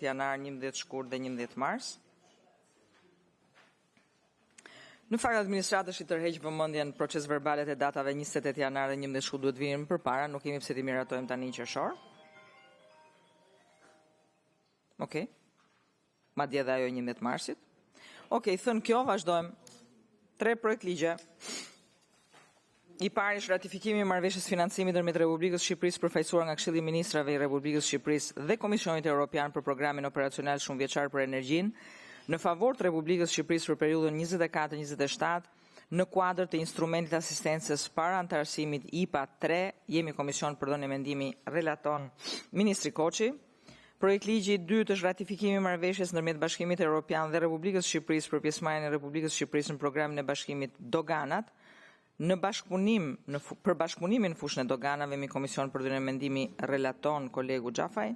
janar, 11 shkurt dhe 11 mars. Në fakt administrata i tërheq vëmendjen proces verbalet e datave 28 janar dhe 11 shkurt duhet vinë përpara, nuk kemi pse t'i miratojmë tani qershor. Okej. Madje edhe ajo 11 marsit. Okej, thënë kjo, vazhdojmë. 3 projekt ligje. I pari është ratifikimi i marrëveshjes financimi ndërmjet Republikës së Shqipërisë përfaqësuar nga Këshilli i Ministrave i Republikës së Shqipërisë dhe Komisionit Evropian për programin operacional shumëvjeçar për energjinë në favor të Republikës së Shqipërisë për periudhën 24-27 në kuadër të instrumentit asistencës para antarësimit IPA 3, jemi komision për dhënë mendimi relaton Ministri Koçi. Projekt ligji i dytë është ratifikimi i marrëveshjes ndërmjet Bashkimit Evropian dhe Republikës së Shqipërisë për pjesëmarrjen e Republikës së Shqipërisë në programin e Bashkimit Doganat në bashkëpunim për bashkëpunimin në fushën e doganave me komision për dhënë mendimi relaton kolegu Xhafaj.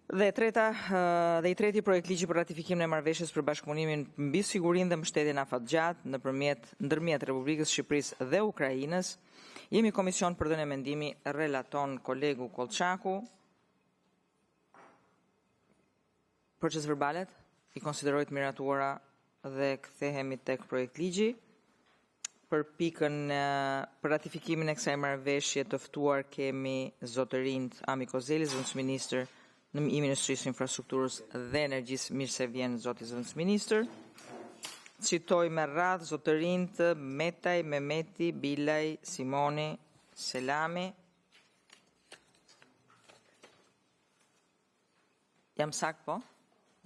Dhe i treti projekt ligji për ratifikimin e marrëveshjes për bashkëpunimin mbi sigurinë dhe mbështetjen afatgjatë ndërmjet Republikës së Shqipërisë dhe Ukrainës. Jemi komision për dhënë mendimi relaton kolegu Kolçaku. Proces verbalet i konsiderojnë miratuara dhe kthehemi tek projekt ligji. Për pikën për ratifikimin e kësaj marrëveshje të ftuar kemi zotërinë Ami Kozeli, zëvendësministër i Ministrisë së Infrastrukturës dhe Energjisë, mirë se vjen zoti zëvendësministër. Citoj me radhë zotërinë Metaj, Mehmeti, Bilaj, Simoni, Selami. Jam sakt po?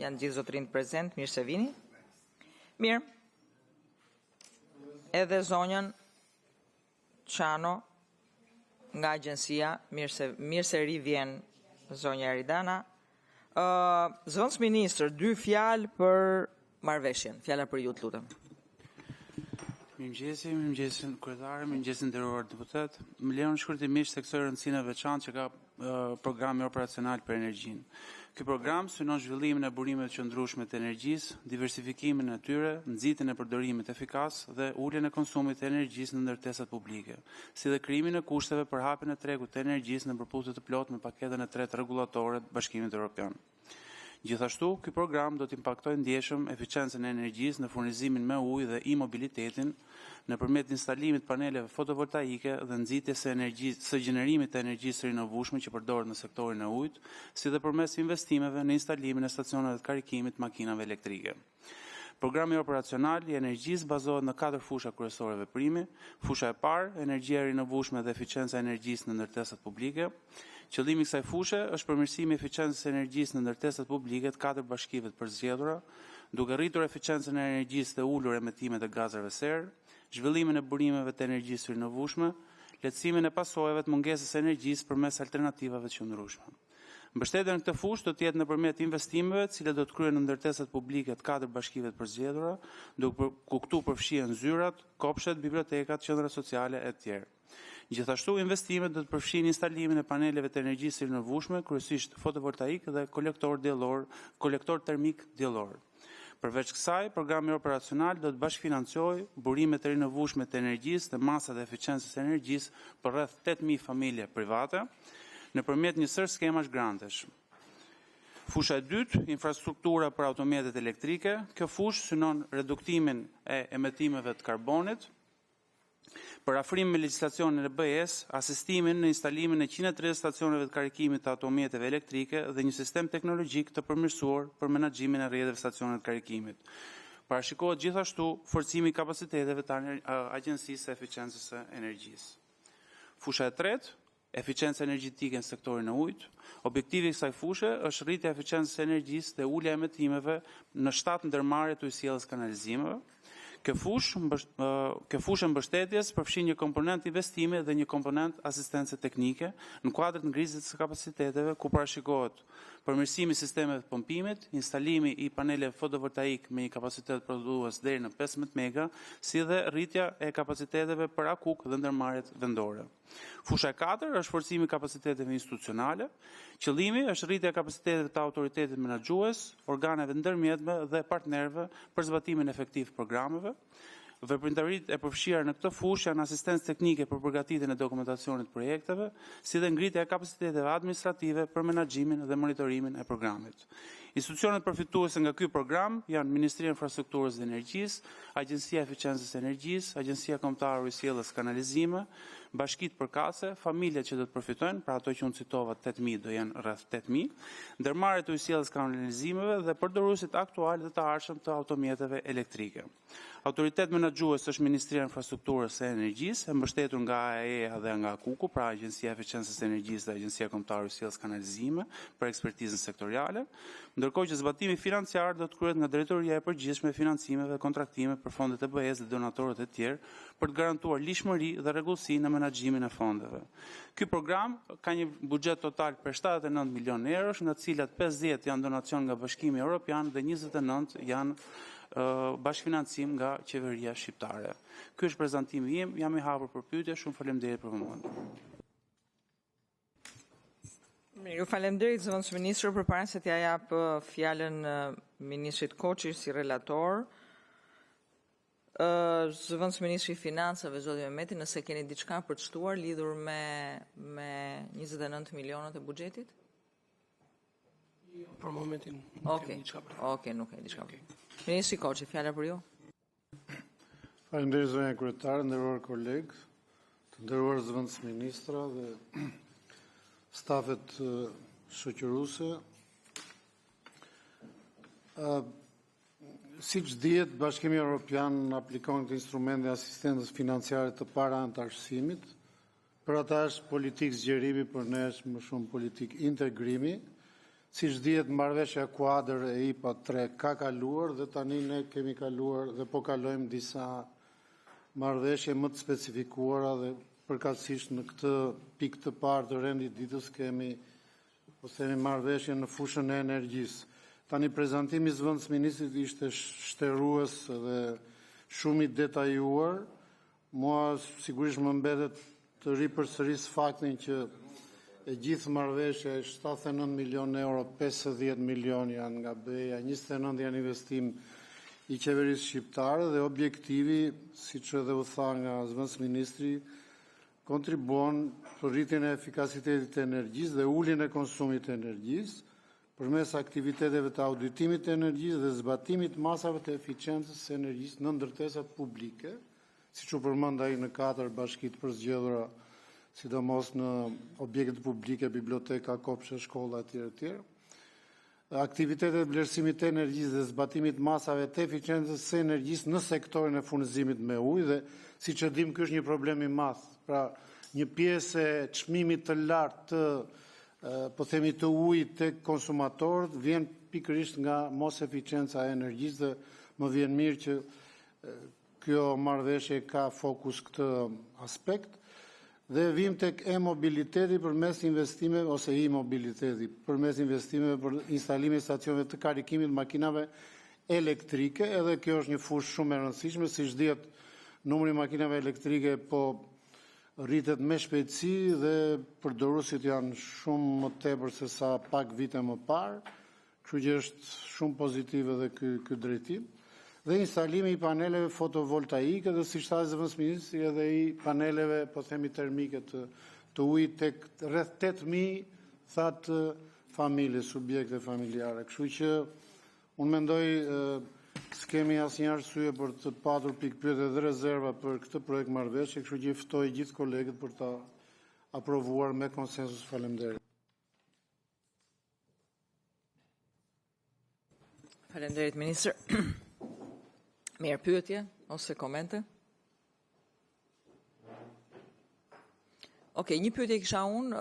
Janë gjithë zotërinë prezent, mirë se vini. Mirë. Edhe zonjën Çano nga agjencia, mirë se rivjen zonja Eridana. Zëvendësministër, 2 fjalë për marrëveshjen. Fjala për ju, të lutem. Mirëmëngjesin kryetare, mirëmëngjesin nderuar deputet. Më lejon shkurtimisht theksoj rëndësinë e veçantë që ka programi operacional për energjinë. Ky program synon zhvillimin e burimeve të qëndrueshme të energjisë, diversifikimin e tyre, nxitjen e përdorimit efikas dhe uljen e konsumit të energjisë në ndërtesat publike, si dhe krijimin e kushteve për hapjen e tregut të energjisë në përputhje të plotë me paketën e 3 rregullatore të Bashkimit Evropian. Gjithashtu, ky program do të impaktojë ndjeshëm eficiencën e energjisë në furnizimin me ujë dhe i-mobilitetin nëpërmjet instalimit paneleve fotovoltaike dhe nxitjes së gjenerimit të energjisë rinovueshme që përdoret në sektorin e ujit, si dhe përmes investimeve në instalimin e stacioneve të karikimit të makinave elektrike. Programi operacional i energjisë bazohet në 4 fusha kryesore veprimi. Fusha e parë, energjia rinovueshme dhe eficienca e energjisë në ndërtesat publike. Qëllimi i kësaj fushe është përmirësimi i eficiencës së energjisë në ndërtesat publike të 4 bashkive të përzgjedhura, duke rritur eficiencën e energjisë dhe ulur emetimet e gazeve serë, zhvillimin e burimeve të energjisë rinovueshme, lehtësimin e pasojave të mungesës së energjisë përmes alternativave të qëndrueshme. Mbështetja në këtë fushë do të jetë nëpërmjet investimeve, të cilat do të kryhen në ndërtesat publike të 4 bashkive të përzgjedhura, ku këtu përfshihen zyrat, kopshet, bibliotekat, qendra sociale e tjerë. Gjithashtu, investimet do të përfshin instalimin e paneleve të energjisë rinovueshme, kryesisht fotovoltaik dhe kolektor termik diellor. Përveç kësaj, programi operacional do të bashkëfinancojë burimet e rinovueshme të energjisë dhe masat e eficiencës së energjisë për rreth 8000 familje private nëpërmjet një sër skemash grantesh. Fusha e dytë, infrastruktura për automjetet elektrike. Kjo fushë synon reduktimin e emetimeve të karbonit, për afrim me legjislacionin e BE-s, asistimin në instalimin e 130 stacioneve të karikimit të automjeteve elektrike dhe një sistem teknologjik të përmirësuar për menaxhimin e rrjedhave stacioneve të karikimit. Parashikohet gjithashtu forcimi i kapaciteteve të Agjencisë së Eficiencës së Energjisë. Fusha e tretë, eficiencë energjetike në sektorin e ujit. Objektivi i kësaj fushe është rritja e eficiencës së energjisë dhe ulja e emetimeve në 7 ndërmarrje të ujësjelljes kanalizimeve. Kjo fushë mbështetjes përfshin një komponent investime dhe një komponent asistence teknike në kuadër të ngrisjes së kapaciteteve, ku parashikohet përmirësimi i sistemeve të pompimit, instalimi i paneleve fotovoltaik me një kapacitet prodhues deri në 15 mega, si dhe rritja e kapaciteteve për akuk dhe ndërmarrjet vendore. Fusha e 4 është forcimi i kapaciteteve institucionale. Qëllimi është rritja e kapaciteteve të autoritetit menaxhues, organeve ndërmjetme dhe partnerëve për zbatimin efektiv të programeve. Veprimtaritë e përfshira në këtë fushë janë asistencë teknike për përgatitjen e dokumentacionit të projekteve, si dhe ngritja e kapaciteteve administrative për menaxhimin dhe monitorimin e programit. Institucionet përfituese nga ky program janë Ministria e Infrastrukturës dhe Energjisë, Agjencia e Eficiencës së Energjisë, Agjencia Kombëtare e Ujësjelljes Kanalizime, bashkitë përkatëse, familjet që do të përfitojnë, pra ato që unë citova 8.000 do jenë rreth 8.000, ndërmarrjet e ujësjelljes kanalizimeve dhe përdoruesit aktual dhe të ardhshëm të automjeteve elektrike. Autoritet menaxhues është Ministria e Infrastrukturës së Energjisë, e mbështetur nga AEA dhe nga KUKU, pra Agjencia e Eficiencës së Energjisë dhe Agjencia Kombëtare e Ujësjelljes Kanalizime për ekspertizën sektoriale, ndërkohë që zbatimi financiar do të kryhet nga Drejtoria e Përgjithshme e Financimeve dhe Kontraktime për fondet e BE-s dhe donatorët e tjerë për të garantuar lishmëri dhe rregullsi në menaxhimin e fondeve. Ky program ka një buxhet total për 79 milion eurosh, nga të cilat 50 janë donacion nga Bashkimi Evropian dhe 29 janë bashkëfinancim nga qeveria shqiptare. Ky është prezantimi im, jam i hapur për pyetje, shumë faleminderit për vëmendjen. Ju faleminderit zëvendës ministër, përpara se t'ja jap fjalën ministrit Koçi si relator. Zëvendës ministri i Financave, zoti Mehmeti, nëse keni diçka për të shtuar lidhur me 29 milionët e buxhetit? Për momentin nuk kemi diçka për. Okej, nuk kemi diçka për. Ministri Koçi, fjala për ju. Faleminderit zonja kryetare, nderuar kolegë, të nderuar zëvendës ministra dhe stafet shoqëruese. Siç dihet, Bashkimi Evropian aplikon këtë instrument dhe asistencës financiare të para-antarësimit. Për ata është politikë zgjerimi, për ne është më shumë politikë integrimi. Siç dihet, marrëveshja kuadër e IPA 3 ka kaluar dhe tani ne kemi kaluar dhe po kalojmë disa marrëveshje më të specifikuara dhe përkatësisht në këtë pikë të parë të rendit ditës kemi marrëveshje në fushën e energjisë. Tani prezantimi i zëvendës ministrit ishte shtërrues dhe shumë i detajuar. Mua sigurisht më mbetet të ripërsëris faktin që e gjithë marrëveshja e 79 milion euro, 50 milion janë nga BE-ja, 29 janë investim i qeverisë shqiptare dhe objektivi, siç edhe u tha nga zëvendës ministri, kontribuon për rritjen e efikasitetit të energjisë dhe uljen e konsumit të energjisë përmes aktiviteteve të auditimit të energjisë dhe zbatimit masave të eficiencës së energjisë në ndërtesat publike, siç u përmend ai në 4 bashkitë përzgjedhura, sidomos në objekte publike, biblioteka, kopshte, shkolla etj. Aktivitetet vlerësimit të energjisë dhe zbatimit masave të eficiencës së energjisë në sektorin e furnizimit me ujë dhe siç e dim ky është një problem i madh. Pra, një pjesë e çmimit të lartë të ujit tek konsumatorët vjen pikërisht nga mos eficienca e energjisë dhe më vjen mirë që kjo marrëveshje ka fokus këtë aspekt. Dhe vim tek e-mobiliteti përmes investimeve ose i-mobiliteti përmes investimeve për instalimin e stacioneve të karikimit makinave elektrike, edhe kjo është një fushë shumë e rëndësishme, siç dihet, numri i makinave elektrike po rritet me shpejtësi dhe përdoruesit janë shumë më tepër se sa pak vite më parë, kështu që është shumë pozitiv edhe ky drejtim. Dhe instalimi i paneleve fotovoltaike dhe siç tha zëvendës ministri edhe i paneleve termike të ujit tek rreth 8.000 thatë familje, subjekte familjare. Kështu që unë mendoj s'kemi asnjë arsye për të patur pikpyetje dhe rezerva për këtë projekt marrëveshje, kështu që ftoj gjithë kolegët për ta aprovuar me konsensus. Faleminderit. Faleminderit ministër. Mirë, pyetje ose komente? Okej, një pyetje kisha unë,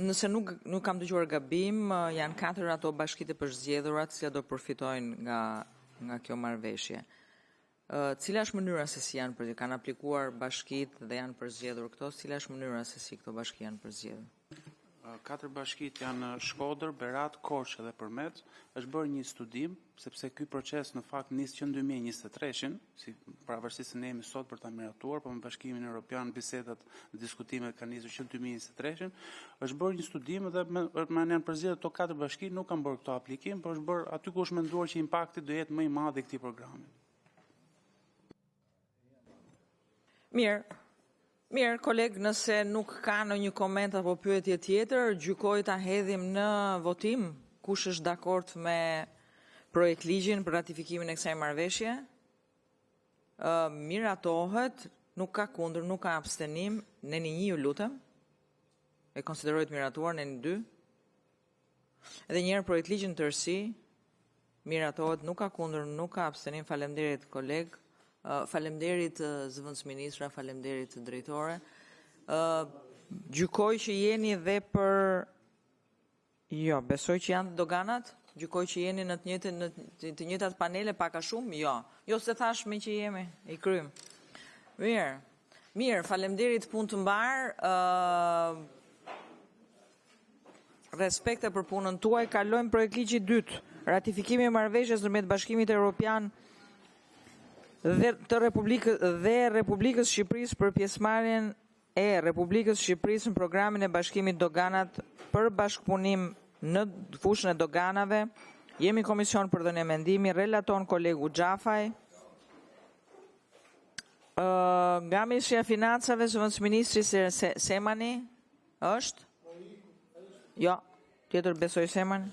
nëse nuk kam dëgjuar gabim, janë 4 ato bashkitë e përzgjedhura që do përfitojnë nga kjo marrëveshje. Cila është mënyra se si janë përzgjedhur? Kanë aplikuar bashkitë dhe janë përzgjedhur këto? Cila është mënyra se si këto bashki janë përzgjedhur? 4 bashkitë janë Shkodër, Berat, Korçë dhe Përmet. Është bërë një studim, sepse ky proces në fakt nis që në 2023, si pavarësisht se ne jemi sot për ta miratuar, por me Bashkimin Evropian bisedat dhe diskutimet kanë nisur që në 2023. Është bërë një studim dhe me janë përzgjedhur ato 4 bashki, nuk kanë bërë këto aplikim, por është bërë aty ku është menduar që impakti do jetë më i madh i këtij programi. Mirë, koleg, nëse nuk ka në një koment apo pyetje tjetër, gjykoj ta hedhim në votim. Kush është dakord me projekt ligjin për ratifikimin e kësaj marrëveshje? Miratohet, nuk ka kundër, nuk ka abstenim. Neni 1, ju lutem. E konsiderohet miratuar, neni 2. Edhe njëherë projekt ligjin tërësi, miratohet, nuk ka kundër, nuk ka abstenim. Faleminderit koleg. Faleminderit zëvendës ministra, faleminderit drejtore. Gjykoj që jeni dhe për... Jo, besoj që janë doganat? Gjykoj që jeni në të njëjtat panele pak a shumë? Jo. Jo se thash me që jemi, i krym. Mirë, faleminderit, punë të mbarë. Respekte për punën tuaj, kalojmë projekt ligji 2, ratifikimi i marrëveshjes ndërmjet Bashkimit Evropian dhe Republikës Shqipërisë për pjesëmarrjen e Republikës Shqipërisë në programin e Bashkimit Doganat për bashkëpunim në fushën e doganave. Jemi komision për dhënë mendimi, relaton kolegu Xhafaj. Nga Ministria e Financave, zëvendës ministri Semani është? Jo, tjetër besoj Semani.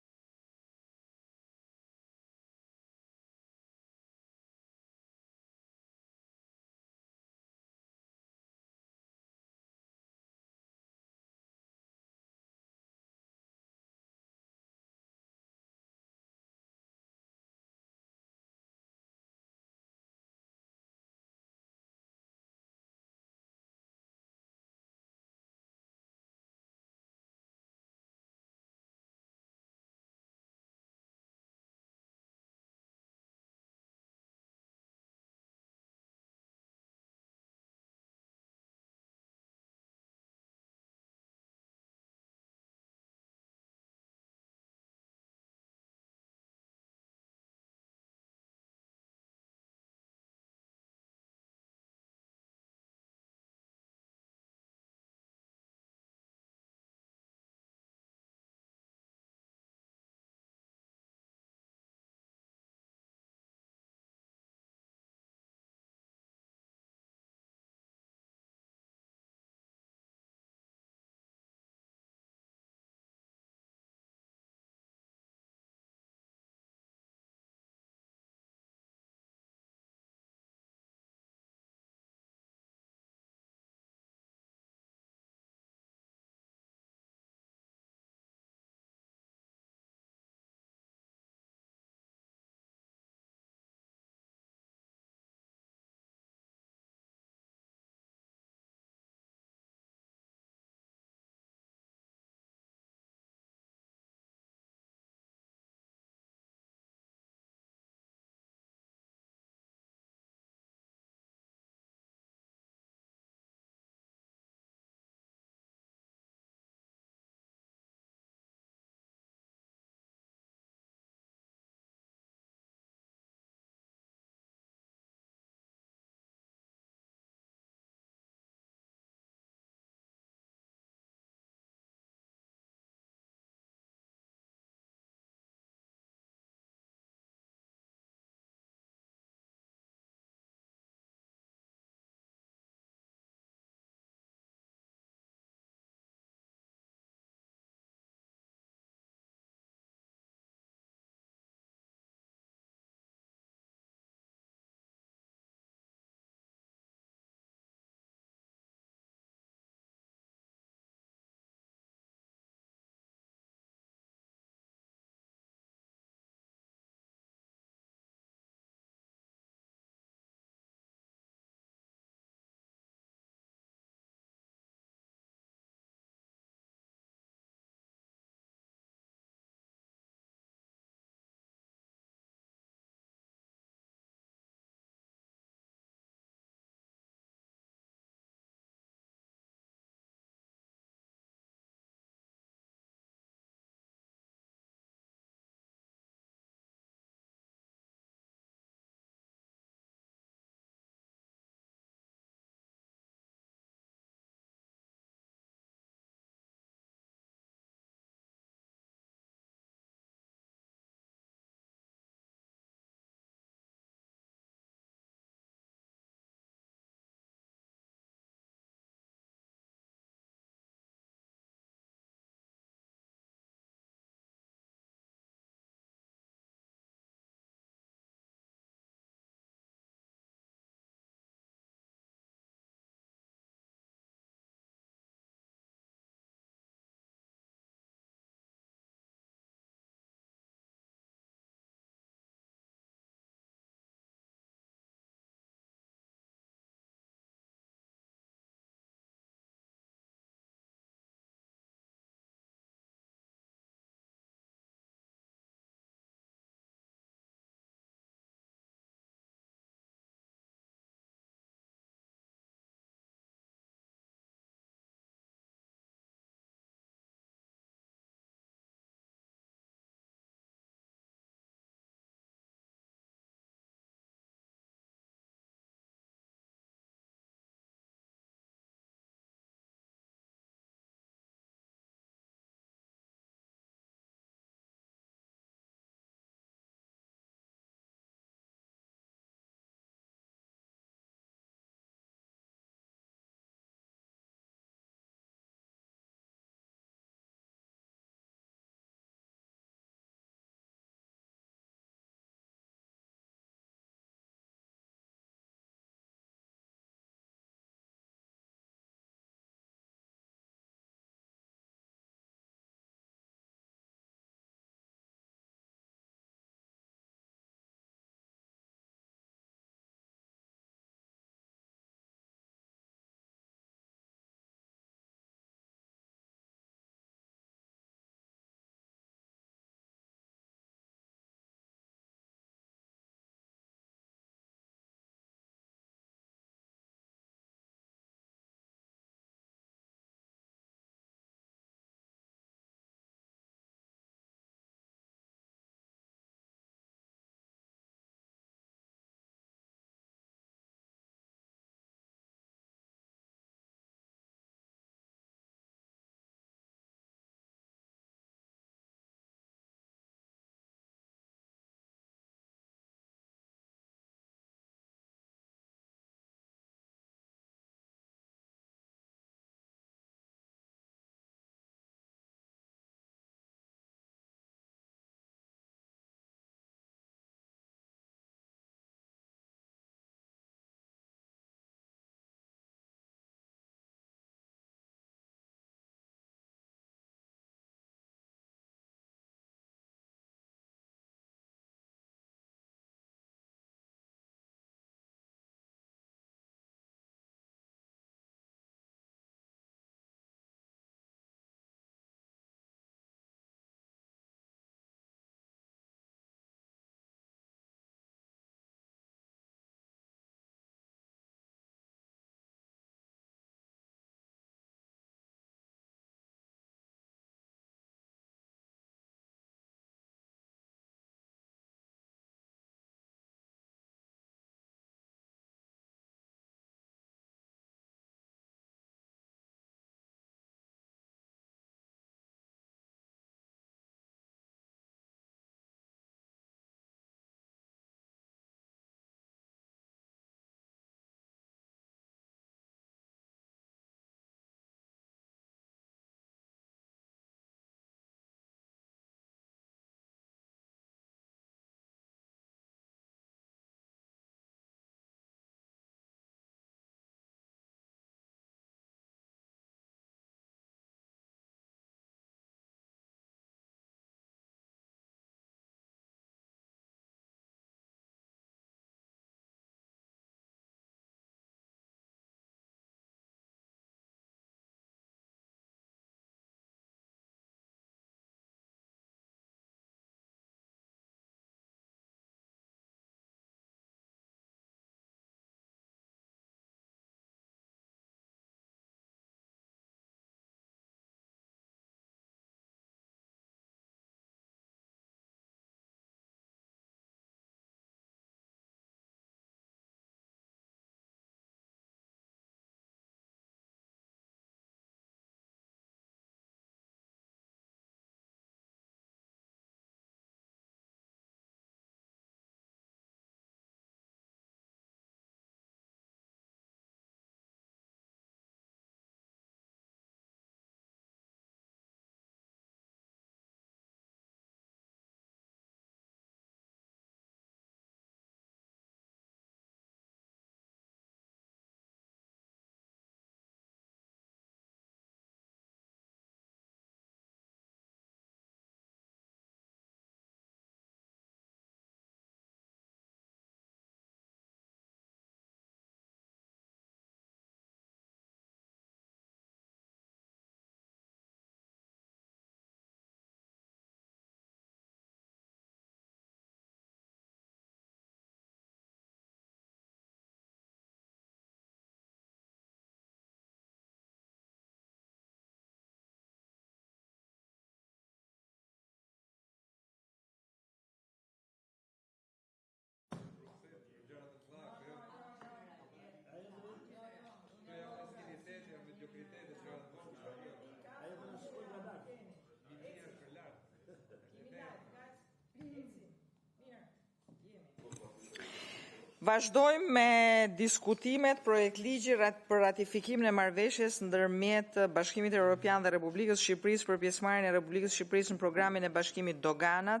Vazhdojmë me diskutimet projekt ligji për ratifikimin e marrëveshjes ndërmjet Bashkimit Evropian dhe Republikës Shqipërisë për pjesëmarrjen e Republikës Shqipërisë në programin e Bashkimit Doganat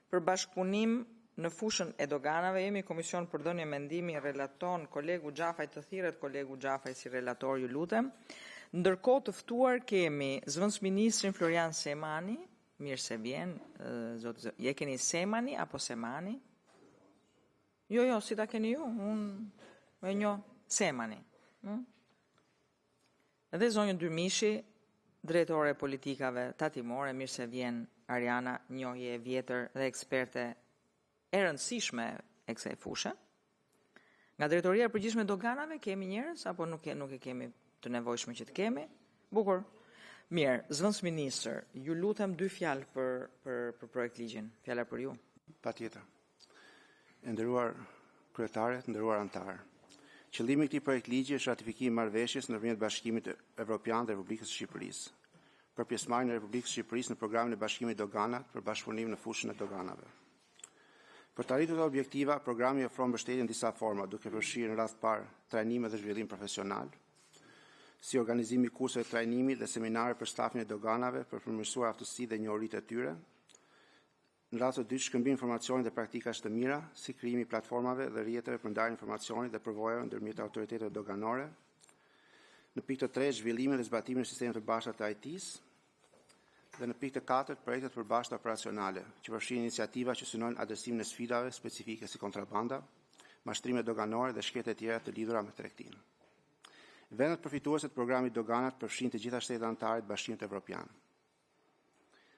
për bashkëpunim në fushën e doganave. Jemi komision për dhënie mendimi, relaton kolegu Xhafaj, të thirret kolegu Xhafaj si relator, ju lutem. Ndërkohë të ftuar kemi zëvendësministrin Florian Semani, mirë se vjen, zoti, je keni Semani apo Semani? Jo, si ta keni ju, unë e njoh Semani. Edhe zonjën Dyrmishi, drejtore e politikave tatimore, mirë se vjen Ariana, njohje e vjetër dhe eksperte e rëndësishme e kësaj fushë. Nga drejtoria e përgjithshme e doganave kemi njerëz apo nuk e kemi të nevojshme që të kemi? Bukur. Mirë, zëvendësministër, ju lutem 2 fjalë për projekt ligjin. Fjala për ju. Patjetër. Nderuar kryetare, nderuar antar. Qëllimi i këtij projekt ligji është ratifikimi i marrëveshjes ndërmjet Bashkimit Evropian dhe Republikës së Shqipërisë për pjesëmarrjen e Republikës së Shqipërisë në programin e Bashkimit Doganat për bashkëpunim në fushën e doganave. Për të arritur këto objektiva, programi ofron mbështetje në disa forma, duke përfshirë në rast parë trajnime dhe zhvillim profesional, si organizimi i kurseve trajnimi dhe seminare për stafin e doganave për përmirësuar aftësitë dhe njohuritë e tyre. Në rast të dytë, shkëmbim informacioni dhe praktikash të mira, si krijimi i platformave dhe rrjeteve për ndarjen e informacionit dhe përvojave ndërmjet autoriteteve doganore. Në pikë të 3, zhvillimin dhe zbatimin e sistemit të bashkët të IT-s. Dhe në pikë të 4, projektet të përbashkëta operacionale, që përfshin iniciativa që synojnë adresimin e sfidave specifike si kontrabanda, mashtrime doganore dhe shkete e tjera të lidhura me tregtinë. Vendet përfituese të programit Doganat përfshin të gjitha shtetet anëtare të Bashkimit Evropian.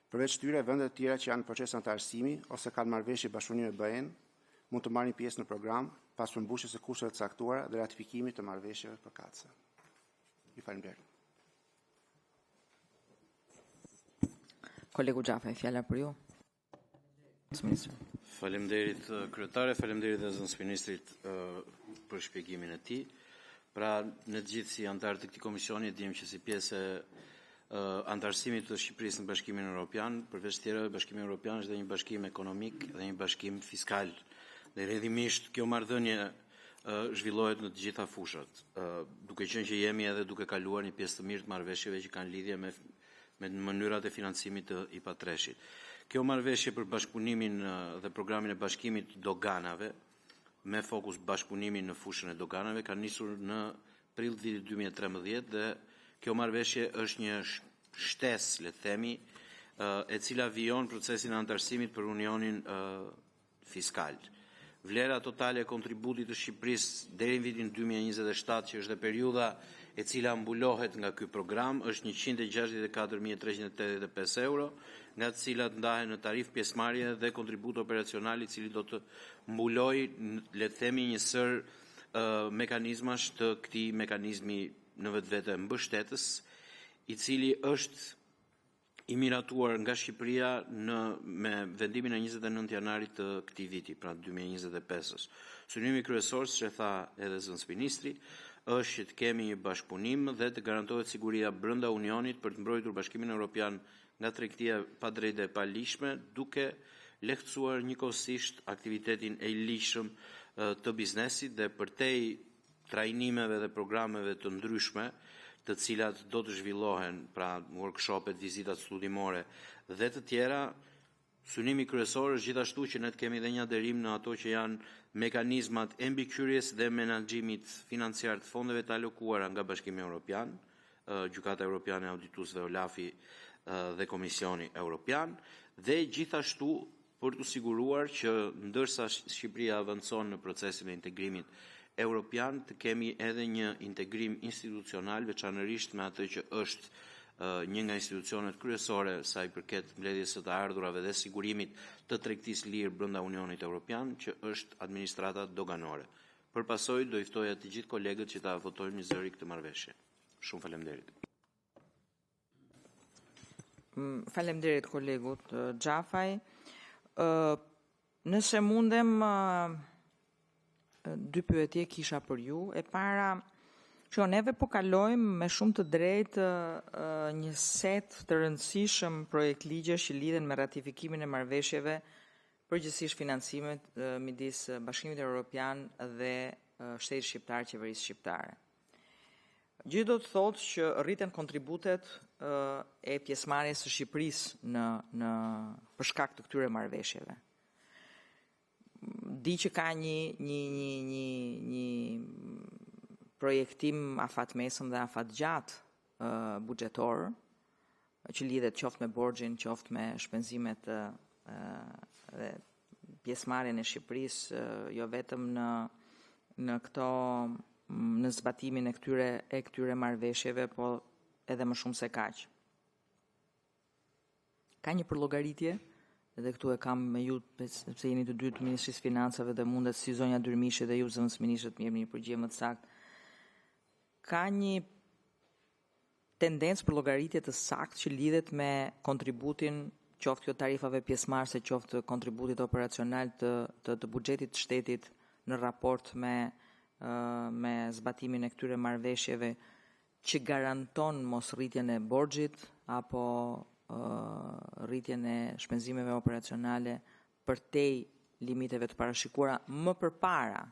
Përveç tyre, vendet të tjera që janë në proces anëtarësimi ose kanë marrëveshje bashkëpunimi me BE-n, mund të marrin pjesë në program pas përmbushjes së kurseve të caktuara dhe ratifikimit të marrëveshjeve përkatëse. Ju faleminderit. Kolegu Xhafaj, fjala për ju. Faleminderit kryetare, faleminderit dhe zëvendësministrit për shpjegimin e tij. Pra, në gjithë si antarë të këtij komisioni dim që si pjesë antarësimit të Shqipërisë në Bashkimin Evropian, përveç tjerave, Bashkimi Evropian është dhe një bashkim ekonomik dhe një bashkim fiskal. Dhe rrjedhimisht kjo marrëdhënie zhvillohet në të gjitha fushat, duke qenë që jemi edhe duke kaluar një pjesë të mirë të marrëveshjeve që kanë lidhje me mënyrat e financimit të IPA-3-shit. Kjo marrëveshje për bashkëpunimin dhe programin e bashkimit doganave, me fokus bashkëpunimin në fushën e doganave, ka nisur në prill vitit 2013 dhe kjo marrëveshje është një shtesë, le të themi, e cila vijon procesin e antarësimit për unionin fiskal. Vlera totale e kontributit të Shqipërisë deri në vitin 2027, që është dhe periudha e cila mbulohet nga ky program, është 164.385 euro, nga të cilat ndahen në tarifë pjesëmarrje dhe kontribut operacional, i cili do të mbulojë, le të themi, një sër mekanizmash të këtij mekanizmi në vetvete mbështetës, i cili është i miratuar nga Shqipëria me vendimin e 29 janarit të këtij viti, pra 2025. Synimi kryesor, siç e tha edhe zëvendësministri, është që të kemi një bashkëpunim dhe të garantohet siguria brenda Unionit për të mbrojtur Bashkimin Evropian nga tregtia pa drejtë e pa lishme, duke lehtësuar njëkohësisht aktivitetin e lishëm të biznesit dhe përtej trajnimeve dhe programeve të ndryshme, të cilat do të zhvillohen, pra workshopet, vizitat studimore dhe të tjera. Synimi kryesor është gjithashtu që ne të kemi dhe një aderim në ato që janë mekanizmat e mbikëqyrjes dhe menaxhimit financiar të fondeve të alokuara nga Bashkimi Evropian, Gjykata Evropiane e Audituesve, OLAF-i dhe Komisioni Evropian, dhe gjithashtu për të siguruar që ndërsa Shqipëria avancon në procesin e integrimit Evropian, të kemi edhe një integrim institucional, veçanërisht me atë që është një nga institucionet kryesore sa i përket mbledhjes së të ardhurave dhe sigurimit të tregtisë lirë brenda Unionit Evropian, që është administrata doganore. Përpasoj do i ftoja të gjithë kolegët që ta votojnë një zëri këtë marrëveshje. Shumë faleminderit. Faleminderit kolegut Xhafaj. Nëse mundem, 2 pyetje kisha për ju. E para, që neve po kalojmë me shumë të drejtë një set të rëndësishëm projekt ligjesh që lidhen me ratifikimin e marrëveshjeve përgjithsisht financimet midis Bashkimit Evropian dhe Shtetit Shqiptar, Qeverisë Shqiptare. Gjithë do të thotë që rriten kontributet e pjesëmarrjes së Shqipërisë në për shkak të këtyre marrëveshjeve. Di që ka një projektim afatmesëm dhe afatgjatë buxhetor që lidhet qoftë me borxhin, qoftë me shpenzimet dhe pjesëmarrjen e Shqipërisë jo vetëm në zbatimin e këtyre marrëveshjeve, po edhe më shumë se kaq. Ka një përllogaritje, edhe këtu e kam me ju, sepse jeni të dy të Ministrisë Financave dhe mundet si zonja Dyrmishi dhe ju zëvendës ministrët më jepni një përgjigje më të saktë. Ka një tendencë përllogaritje të saktë që lidhet me kontributin, qoftë kjo tarifave pjesëmarrëse, qoftë kontributit operacional të buxhetit të shtetit në raport me zbatimin e këtyre marrëveshjeve, që garanton mos rritjen e borxhit apo rritjen e shpenzimeve operacionale përtej limiteve të parashikuara më përpara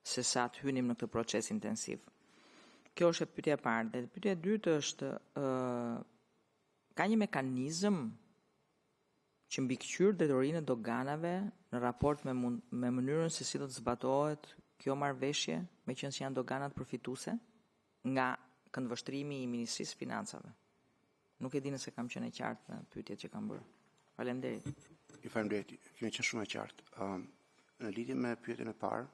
se sa të hynim në këtë proces intensiv. Kjo është e pyetja e parë. Dhe pyetja e dytë është ka një mekanizëm që mbikëqyr detyrinë e doganave në raport me mënyrën se si do të zbatohet kjo marrëveshje, meqenëse që janë doganat përfituese nga këndvështrimi i Ministrisë Financave. Nuk e di nëse kam qenë e qartë në pyetjet që kam bërë. Faleminderit. Ju faleminderit, kemi qenë shumë e qartë. Në lidhje me pyetjen e parë,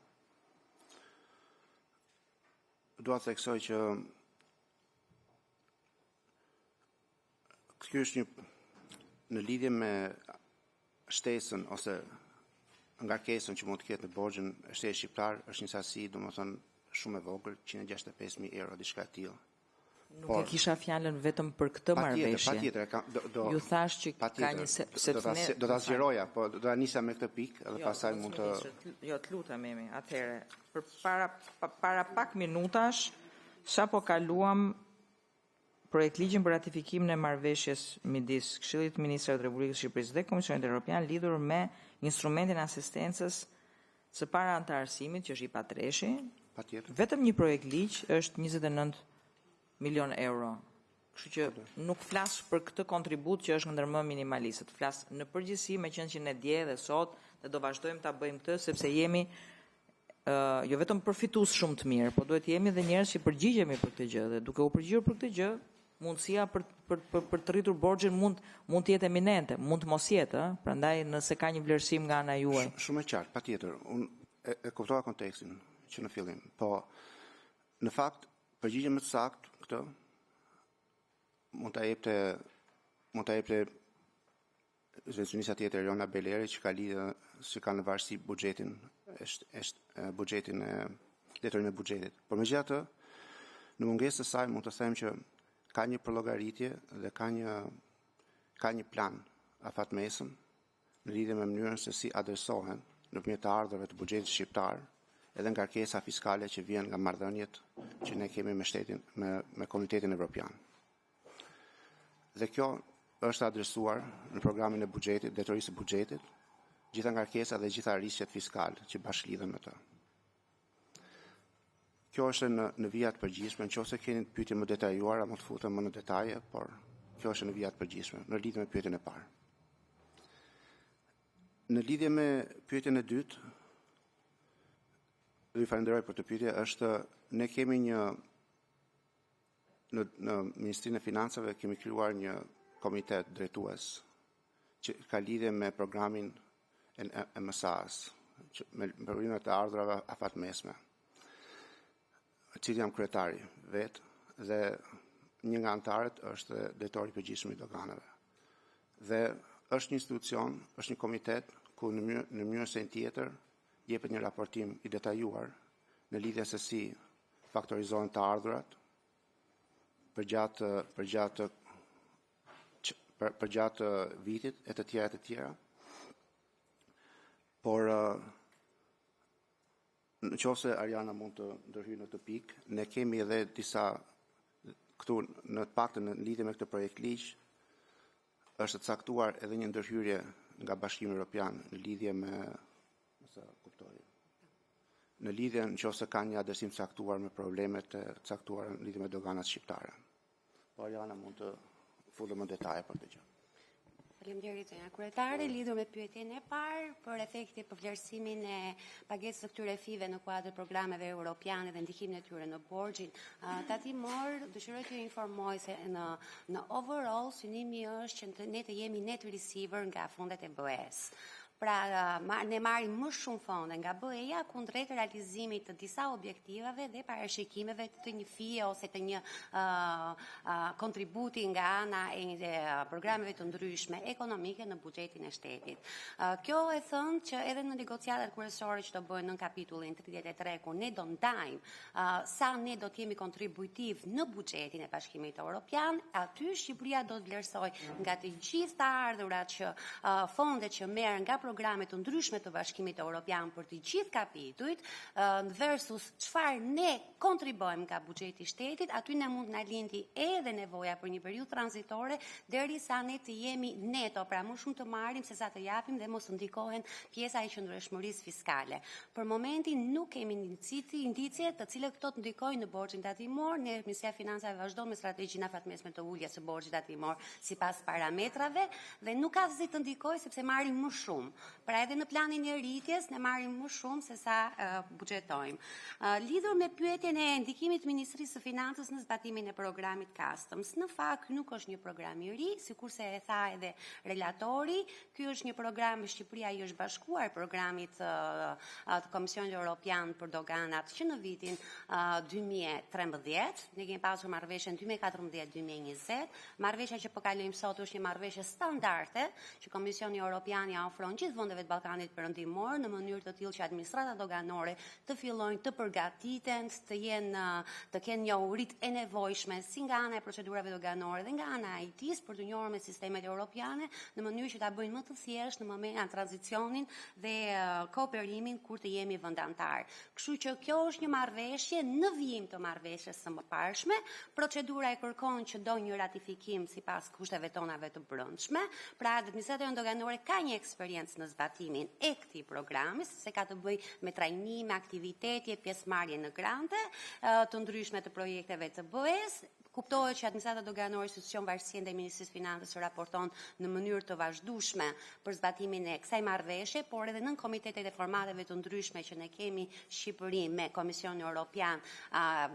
dua të theksoj që kjo është një në lidhje me shtesën ose ngarkesën që mund të ketë në borxhin e shtetit shqiptar, është një sasi, domethënë, shumë e vogël, 165.000 euro, diçka e tillë. Nuk e kisha fjalën vetëm për këtë marrëveshje. Patjetër, ju thash që ka një do ta zgjeroja, po do ta nisja me këtë pikë edhe pastaj mund të Jo, të lutem Emi, atëherë, për para pak minutash sapo kaluam projektligjin për ratifikimin e marrëveshjes midis Këshillit të Ministrave të Republikës së Shqipërisë dhe Komisionit Evropian lidhur me instrumentin e asistencës së para antarësimit, që është IPA Treshi. Patjetër. Vetëm një projekt ligj është 29 milion euro. Kështu që nuk flas për këtë kontribut që është ndër më minimalistët. Flas në përgjithësi, meqenëse që ne dje dhe sot dhe do vazhdojmë ta bëjmë këtë sepse jemi jo vetëm përfitues shumë të mirë, po duhet jemi dhe njerëz që përgjigjemi për këtë gjë dhe duke u përgjigjur për këtë gjë, mundësia për të rritur borxhin mund të jetë eminente, mund të mos jetë, prandaj nëse ka një vlerësim nga ana juaj. Shumë e qartë, patjetër. Unë e kuptova kontekstin që në fillim, po në fakt përgjigje më të saktë këtë mund ta jepte zëvendësja tjetër Rona Beleri që ka lidhje që ka në varësi buxhetin buxhetin e detyrimin e buxhetit. Por megjithatë, në mungesë të saj mund të them që ka një përllogaritje dhe ka një plan afatmesëm në lidhje me mënyrën se si adresohen nëpërmjet të ardhurave të buxhetit shqiptar edhe ngarkesa fiskale që vjen nga marrëdhëniet që ne kemi me Komunitetin Evropian. Dhe kjo është adresuar në programin e buxhetit, detyrisë së buxhetit, gjitha ngarkesa dhe gjitha rrisjet fiskale që bashkëlidhen me të. Kjo është në vija të përgjithshme, nëse keni pyetje më detajuara, mund të futem më në detaje, por kjo është në vija të përgjithshme, në lidhje me pyetjen e parë. Në lidhje me pyetjen e dytë, ju falenderoj për të pyetje, është ne kemi në Ministrinë e Financave kemi krijuar një komitet drejtues që ka lidhje me programin e MSA-s, me përvurimet e ardhurave afatmesme. Cili jam kryetari vetë dhe një nga antarët është drejtori i përgjithshëm i doganave. Dhe është një institucion, është një komitet ku në mënyrë se tjetër jepet një raportim i detajuar në lidhje se si faktorizohen të ardhurat për gjatë vitit e të tjera. Por në qoftë se Ariana mund të ndërhyjë në të pikë, ne kemi edhe disa këtu në të paktën në lidhje me këtë projekt ligj është caktuar edhe një ndërhyrje nga Bashkimi Evropian në lidhje me në lidhje nëse ka një adresim caktuar me problemet e caktuara në lidhje me doganat shqiptare. Po Ariana mund të fullë më detaje për të gjë. Faleminderit zonja kryetare, lidhur me pyetjen e parë për efektin për vlerësimin e pagesës së këtyre five në kuadër programeve europiane dhe ndikimin e tyre në borxhin tatimor, dëshiroj të informoj se në overall synimi është që ne të jemi net receiver nga fondet e BE-s. Pra, ne marrim më shumë fonde nga BE-ja kundrejt realizimit të disa objektivave dhe parashikimeve të një fije ose të një kontributi nga ana e programeve të ndryshme ekonomike në buxhetin e shtetit. Kjo e thënë që edhe në negociatat kryesore që do bëhen në kapitullin 33 kur ne do ndajmë sa ne do të jemi kontributiv në buxhetin e Bashkimit Evropian, aty Shqipëria do të vlerësoj nga të gjitha ardhurat që fondet që merren nga programe të ndryshme të Bashkimit Evropian për të gjithë kapitujt versus çfarë ne kontribojmë nga buxheti i shtetit, aty ne mund na lindi edhe nevoja për një periudhë tranzitore derisa ne të jemi neto, pra më shumë të marrim se sa të japim dhe mos ndikohen pjesa e qëndrueshmërisë fiskale. Për momentin nuk kemi indicie të cilët këto të ndikojnë në borxhin tatimor, ne Ministria e Financave vazhdon me strategjinë afatmesme të uljes së borxhit tatimor sipas parametrave dhe nuk ka asgjë të ndikojë sepse marrim më shumë. Pra edhe në planin e rritjes ne marrim më shumë se sa buxhetojmë. Lidhur me pyetjen e ndikimit të Ministrisë së Financës në zbatimin e programit Customs, në fakt nuk është një program i ri, sikurse e tha edhe relatori, ky është një program Shqipëria i është bashkuar programit të Komisionit Evropian për doganat që në vitin 2013, ne kemi pasur marrëveshjen 2014-2020, marrëveshja që po kalojmë sot është një marrëveshje standarde që Komisioni Evropian ja ofron gjithë vendeve të Ballkanit Perëndimor në mënyrë të tillë që administrata doganore të fillojnë të përgatiten, të kenë një urit e nevojshme si nga ana e procedurave doganore dhe nga ana e IT-s për të njohur me sistemet europiane në mënyrë që ta bëjnë më të thjeshtë në momentin tranzicionin dhe kooperimin kur të jemi vendamtar. Kështu që kjo është një marrëveshje në vijim të marrëveshjes së mëparshme. Procedura e kërkon që do një ratifikim sipas kushteve tonave të brendshme. Pra administrata doganore ka një eksperiencë në zbatimin e këtij programi, se ka të bëjë me trajnim, me aktivitete, pjesëmarrje në grante të ndryshme të projekteve të BE-s. Kuptohet që administrata doganore, institucion varësie ndaj Ministrisë së Financës raporton në mënyrë të vazhdueshme për zbatimin e kësaj marrëveshje, por edhe nën komitetet e formateve të ndryshme që ne kemi Shqipëri me Komisionin Evropian,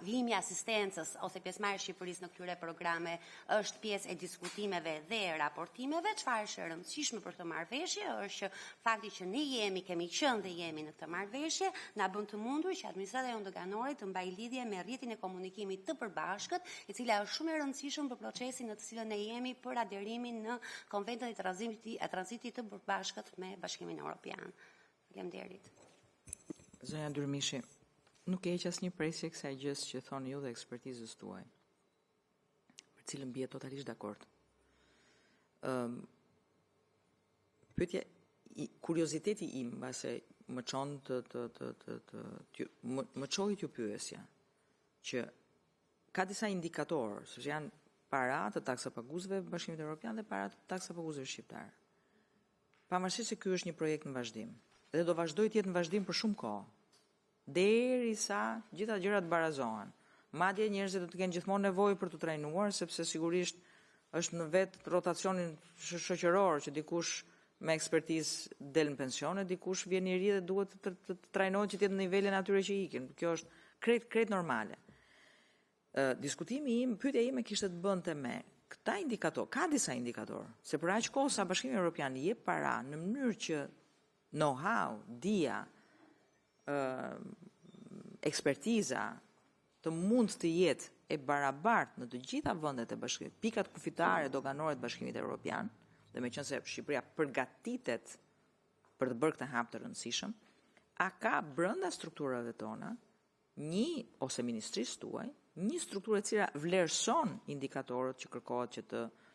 vijimi i asistencës ose pjesëmarrja e Shqipërisë në këtyre programe është pjesë e diskutimeve dhe raportimeve. Çfarë është e rëndësishme për këtë marrëveshje është që fakti që ne kemi qenë dhe jemi në këtë marrëveshje na bën të mundur që administrata doganore të mbajë lidhje me rrjetin e komunikimit të përbashkët, i cili është shumë e rëndësishëm për procesin në të cilën ne jemi për aderimin në Konventin e tranzitit të përbashkët me Bashkimin Evropian. Faleminderit. Zonja Durmishi, nuk e heq asnjë presje kësaj gjës që thoni ju dhe ekspertizës tuaj, për cilën bie totalisht dakord. Pyetja, kurioziteti im, mbase më çon më çoi t'ju pyesja, që ka disa indikatorë, që janë para të taksapaguesve Bashkimit Evropian dhe para të taksapaguesve shqiptar. Pavarësisht se ky është një projekt në vazhdim, dhe do vazhdojë të jetë në vazhdim për shumë kohë, derisa gjitha gjërat barazohen. Madje njerëzit do të kenë gjithmonë nevojë për të trajnuar, sepse sigurisht është në vetë rotacionin shoqëror që dikush me ekspertizë del në pension, dikush vjen i ri dhe duhet të trajnohet që të jetë në nivelin atyre që ikin. Kjo është krejt normale. Diskutimi im, pyetja ime kishte të bënte me këta indikator, ka disa indikator, se për aq kohë sa Bashkimi Evropian jep para në mënyrë që know-how, dia, ekspertiza të mund të jetë e barabartë në të gjitha vendet e Bashkimit, pikat kufitare doganore të Bashkimit Evropian, dhe me qenë se Shqipëria përgatitet për të bërë këtë hap të rëndësishëm, a ka brenda strukturave tona ose ministrisë tuaj, një strukturë e cila vlerëson indikatorët që kërkohet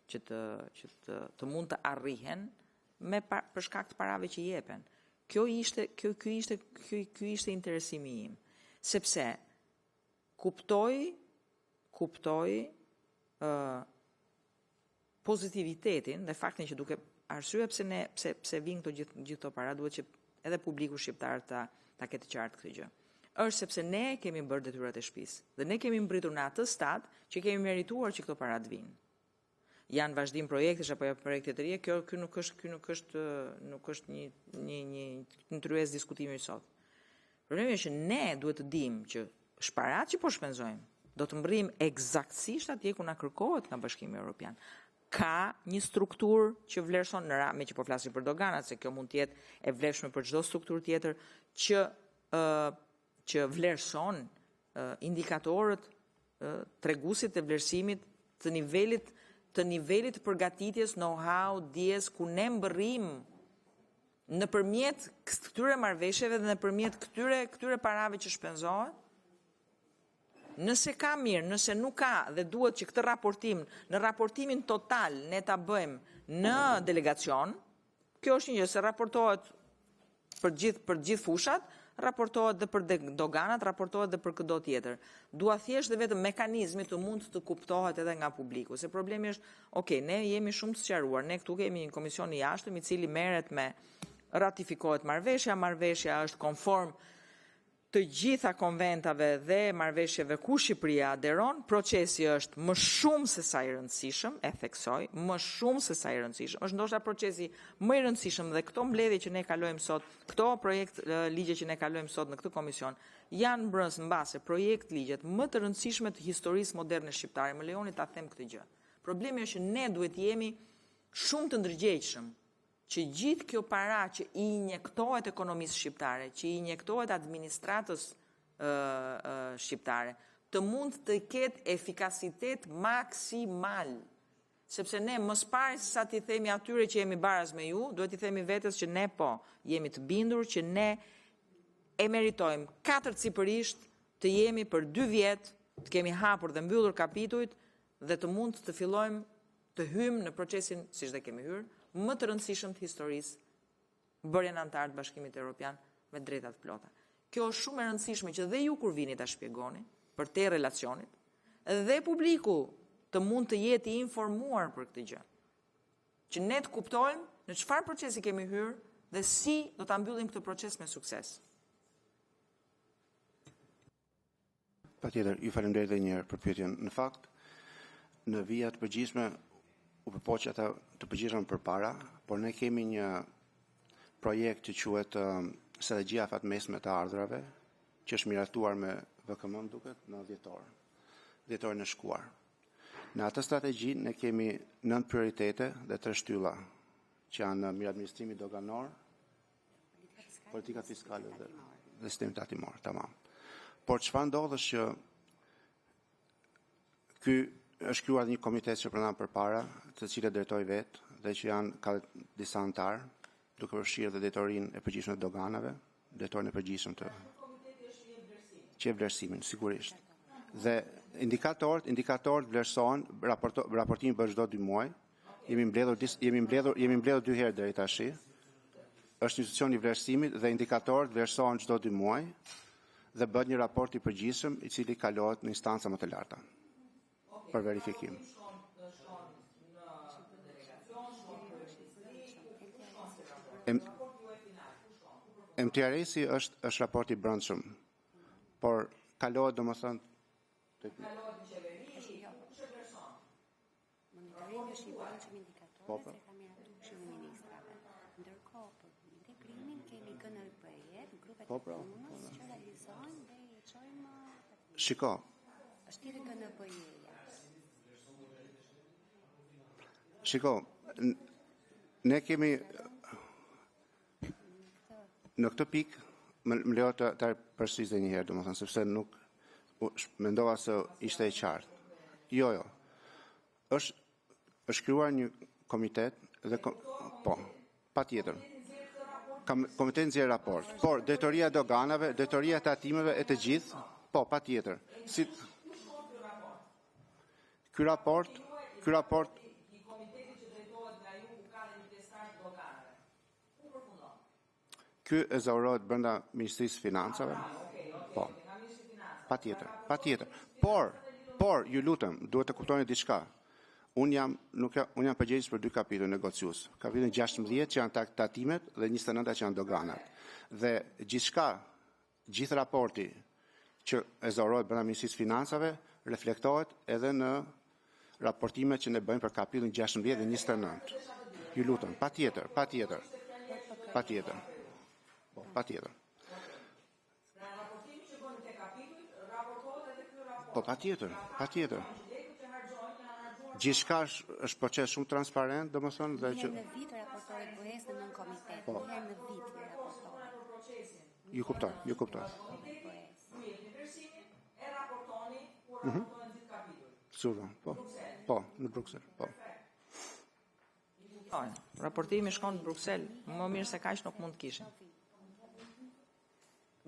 që të mund të arrihen për shkak të parave që jepen. Ky ishte interesimi im, sepse kuptoj pozitivitetin dhe faktin që duke arsyeja pse vijnë këto gjithë këto para, duhet që edhe publiku shqiptar ta ketë qartë këtë gjë. Është sepse ne kemi bërë detyrat e shtëpisë dhe ne kemi mbritur në atë stad që kemi merituar që këto para të vinë. Janë vazhdim projektesh apo projekte të reja, ky nuk është një ndryes diskutimi sot. Problemi është që ne duhet të dimë që shparat që po shpenzojmë do të mbrim eksaktësisht atje ku na kërkohet nga Bashkimi Evropian. Ka një strukturë që vlerëson me që po flasim për doganat, se kjo mund të jetë e vlefshme për çdo strukturë tjetër që vlerëson indikatorët treguesit të vlerësimit të nivelit përgatitjes, know-how, dijes ku ne mbërrim nëpërmjet këtyre marrëveshjeve dhe nëpërmjet këtyre parave që shpenzohet. Nëse ka mirë, nëse nuk ka dhe duhet që këtë në raportimin total ne ta bëjmë në delegacion, kjo është një gjë se raportohet për gjithë fushat, raportohet dhe për doganat, raportohet dhe për çdo tjetër. Dua thjesht dhe vetëm mekanizmi të mund të kuptohet edhe nga publiku, se problemi është, ne jemi shumë të sqaruar, ne këtu kemi një komision i jashtëm i cili merret me ratifikohet marrëveshja është konform të gjitha konventave dhe marrëveshjeve ku Shqipëria aderon, procesi është më shumë se sa i rëndësishëm, e theksoj, më shumë se sa i rëndësishëm. Është ndoshta procesi më i rëndësishëm dhe këto mbledhje që ne kalojmë sot, këto projekt ligje që ne kalojmë sot në këtë komision, janë brës mbase projekt ligjet më të rëndësishme të historisë moderne shqiptare. Më lejoni ta them këtë gjë. Problemi është që ne duhet jemi shumë të ndërgjegjshëm që gjithë kjo para që i injektohet ekonomisë shqiptare, që i injektohet administratës shqiptare, të mund të ketë efikasitet maksimal. Sepse ne më pari se sa t'i themi atyre që jemi baraz me ju, duhet t'i themi vetes që ne jemi të bindur që ne e meritojmë katërcipërisht të jemi për 2 vjet, të kemi hapur dhe mbyllur kapitujt dhe të mund të fillojmë të hymë në procesin, siç dhe kemi hyrë, më të rëndësishëm të historisë, bërjen antar të Bashkimit Evropian me drejtat plota. Kjo është shumë e rëndësishme që dhe ju kur vini ta shpjegoni për te relacionit, dhe publiku të mund të jetë i informuar për këtë gjë. Që ne të kuptojmë në çfarë procesi kemi hyrë dhe si do ta mbyllim këtë proces me sukses. Patjetër, ju falenderoj edhe një herë për pyetjen. Në fakt, në vija të përgjithshme u përpoq ata të përgjithshëm përpara, por ne kemi një projekt që quhet strategjia fatmesme të ardhrave, që është miratuar me VKM duket në dhjetorin e shkuar. Në atë strategji ne kemi 9 prioritete dhe 3 shtylla, që janë mirëadministrimi doganor, politika fiskale dhe sistemi tatimor, tamam. Por çfarë ndodh është që ky është krijuar një komitet që pranon përpara, të cilët drejtoj vetë dhe që ka disa antar, duke përfshirë dhe drejtorinë e përgjithshme të doganave, drejtorin e përgjithshëm të që e vlerësimin, sigurisht. Dhe indikatorët vlerësohen, raportimi bëhet çdo 2 muaj. Jemi mbledhur 2 herë deri tash. Është institucioni i vlerësimit dhe indikatorët vlerësohen çdo 2 muaj dhe bëhet një raport i përgjithshëm i cili kalohet në instanca më të larta për verifikim. MTRS-i është raporti i brendshëm, por kalohet domethënë Monitoringu është i brendshëm indikatorëve që ka miratuar Këshilli i Ministrave. Ndërkohë, për integrimin kemi GNP-et, grupet e punës që realizojnë dhe i çojmë. Shiko. Është tjetër GNP-ja. Shiko, ne kemi në këtë pikë më lejo të përsërisë një herë, domethënë, sepse nuk mendova se ishte e qartë. Jo. Është krijuar një komitet dhe patjetër. Komiteti nxjerr raport. Por drejtoria e doganave, drejtoria e tatimeve e të gjithë, patjetër. Si ky raport ky ezaurohet brenda Ministrisë Financave. Patjetër. Por, ju lutem, duhet të kuptoni diçka. Unë jam përgjegjës për 2 kapitull negociues. Kapitullin 16 që janë tatimet dhe 29 që janë doganat. Dhe gjithë raporti që e zorohet brenda Ministrisë Financave reflektohet edhe në raportimet që ne bëjmë për kapitullin 16 dhe 29. Ju lutem, patjetër. Po patjetër. Gjithçka është proces shumë transparent, domethënë dhe që Në vit raportorit bëhes në komitet, herë në vit raportorit. ju kuptoj. Po, në Bruksel, po. Raportimi shkon në Bruksel, më mirë se kaq nuk mund të kishin.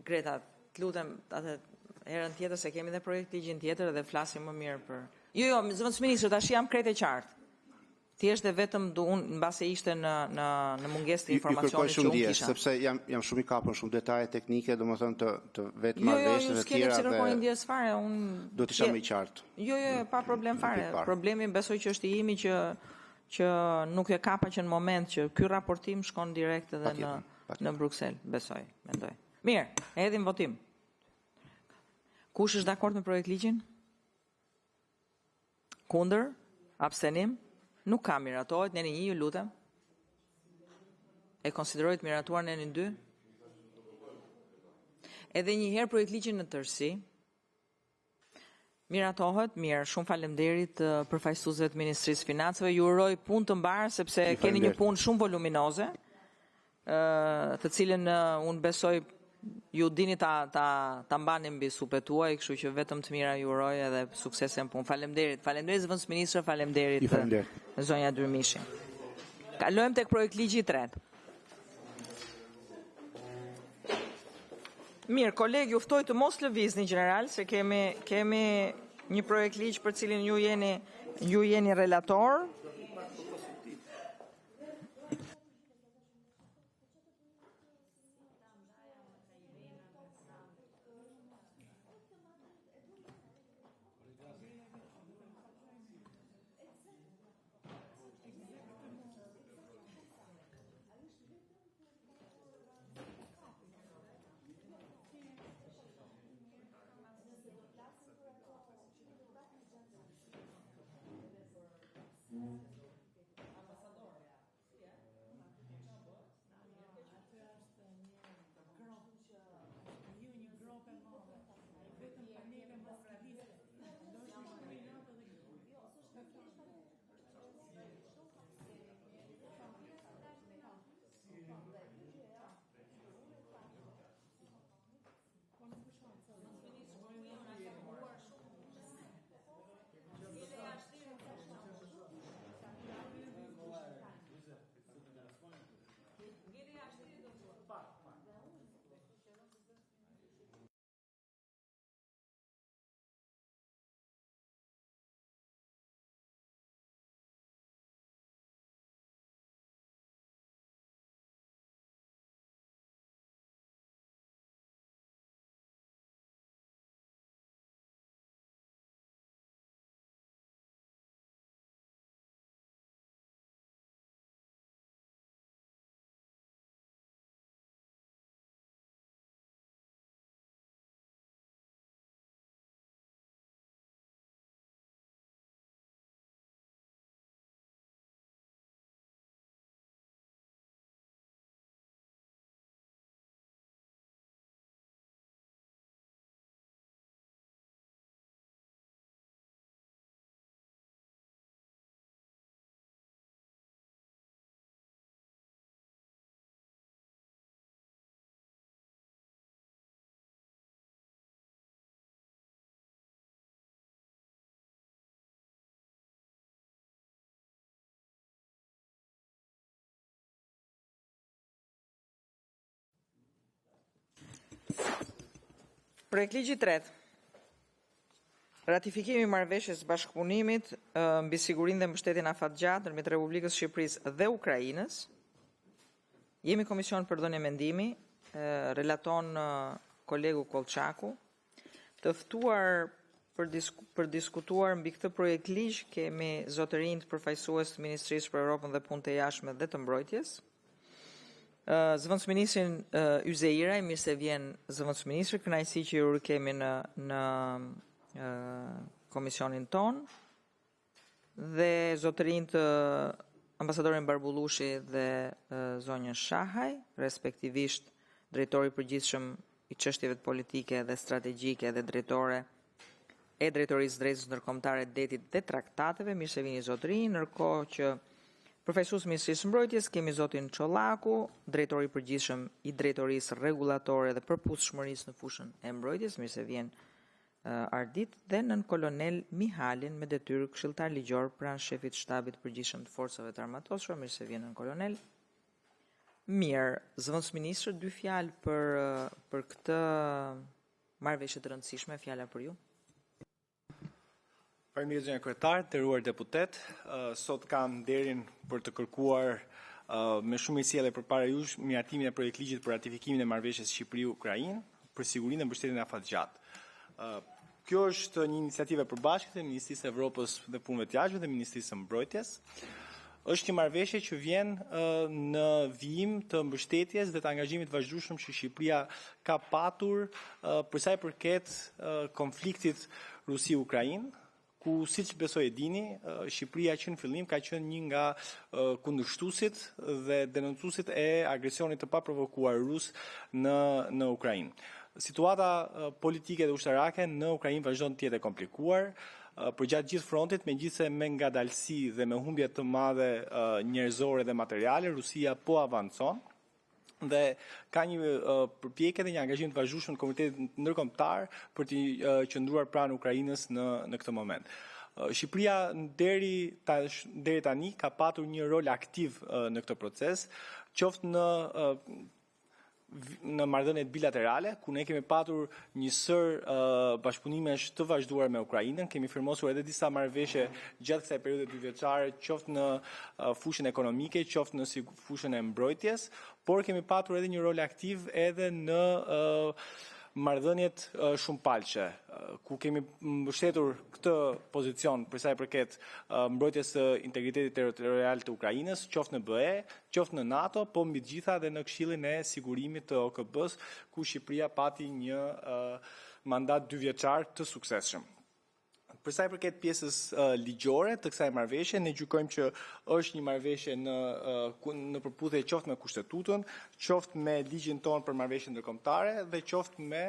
Greta, të lutem atë herën tjetër se kemi dhe projekt ligjin tjetër dhe flasim më mirë për. Jo, zëvendës ministër, tash jam krejt e qartë. Thjesht vetëm unë mbase ishte në mungesë të informacionit që unë kisha. Sepse jam shumë i kapur shumë detaje teknike, domethënë të vetë Jo, marrëveshjes e s'keni tjera pse kërkoni ndjes fare, unë do të isha më i qartë. Jo, pa problem fare. Problemi besoj që është i imi që nuk e kapa që në moment që ky raportim shkon direkt edhe në Bruksel, besoj, mendoj. Mirë, hedhim votim. Kush është dakord me projekt ligjin? Kundër? Abstenim? Nuk ka miratohet, neni 1, ju lutem. E konsiderojt miratuar neni 2. Edhe një herë projekt ligjin në tërësi. Miratohet, mirë, shumë faleminderit përfaqësuesve të Ministrisë Financave. Ju uroj punë të mbarë sepse keni një punë shumë voluminoze, të cilën unë besoj ju dini ta mbani mbi supet tuaj, kështu që vetëm të mira ju uroj edhe suksese në punë. Faleminderit zëvendës ministër, faleminderit zonja Dyrmishi. Kalojmë tek projekt ligji i tretë. Mirë, kolegë, ju ftoj të mos lëvizni general, se kemi një projekt ligj për cilin ju jeni relator. Projekt ligji i tretë. Ratifikimi i marrëveshjes së bashkëpunimit mbi sigurinë dhe mbështetjen afatgjatë ndërmjet Republikës së Shqipërisë dhe Ukrainës. Jemi komision për dhënie mendimi, relaton kolegu Kolçaku. Të ftuar për diskutuar mbi këtë projekt ligj kemi zotërinë të përfaqësues të Ministrisë për Europën dhe Punët e Jashtme dhe të Mbrojtjes. Zëvendësministrin Yzeira, mirë se vjen zëvendësministri, kënaqësi që ju kemi në komisionin ton, dhe zotërinë të ambasadorin Barbullushi dhe zonjën Shahaj, respektivisht drejtori i përgjithshëm i çështjeve politike dhe strategjike dhe drejtore e drejtorisë drejtësisë ndërkombëtare detit dhe traktateve, mirë se vini zotëri, ndërkohë që përfaqësues Ministrisë Mbrojtjes kemi zotin Çollaku, drejtori i përgjithshëm i drejtorisë rregullatore dhe përputhshmërisë në fushën e mbrojtjes, mirë se vjen Ardit, dhe nën kolonel Mihalin me detyrë këshilltar ligjor pranë shefit shtabit përgjithshëm të forcave të armatosura, mirë se vjen nën kolonel. Mirë, zëvendësministër, 2 fjalë për këtë marrëveshje të rëndësishme, fjala për ju. Faleminderit zënja kryetar, nderuar deputet, sot kam nderin për të kërkuar me shumë sjellje përpara jush miratimin e projektligjit për ratifikimin e marrëveshjes Shqipëri-Ukrainë për sigurinë dhe mbështetjen e afatgjatë. Kjo është një iniciativë e përbashkët e Ministrisë së Evropës dhe Punëve të Jashtme dhe Ministrisë së Mbrojtjes. Është një marrëveshje që vjen në vijim të mbështetjes dhe të angazhimit vazhdueshëm që Shqipëria ka patur për sa i përket konfliktit Rusi-Ukrainë, ku siç besoj e dini, Shqipëria që në fillim ka qenë një nga kundërshtuesit dhe denoncuesit e agresionit të paprovokuar rus në Ukrainë. Situata politike dhe ushtarake në Ukrainë vazhdon të jetë e komplikuar përgjatë gjithë frontit, megjithëse me ngadalësi dhe me humbje të madhe njerëzore dhe materiale, Rusia po avancon dhe ka një përpjekje dhe një angazhim të vazhdueshëm në Komunitetin Ndërkombëtar për të qëndruar pranë Ukrainës në këtë moment. Shqipëria deri tani ka patur një rol aktiv në këtë proces, qoftë në marrëdhëniet bilaterale, ku ne kemi patur një sër bashkëpunimesh të vazhduar me Ukrainën, kemi firmosur edhe disa marrëveshje gjatë kësaj periudhe 2 vjeçare, qoftë në fushën ekonomike, qoftë në fushën e mbrojtjes, por kemi patur edhe një rol aktiv edhe në marrëdhëniet shumëpalqe, ku kemi mbështetur këtë pozicion për sa i përket mbrojtjes së integritetit territorial të Ukrainës, qoftë në BE, qoftë në NATO, po mbi të gjitha dhe në Këshillin e Sigurimit të OKB-s, ku Shqipëria pati një mandat 2 vjeçar të suksesshëm. Për sa i përket pjesës ligjore të kësaj marrëveshje, ne gjykojmë që është një marrëveshje në përputhje qoftë me kushtetutën, qoftë me ligjin tonë për marrëveshje ndërkombëtare dhe qoftë me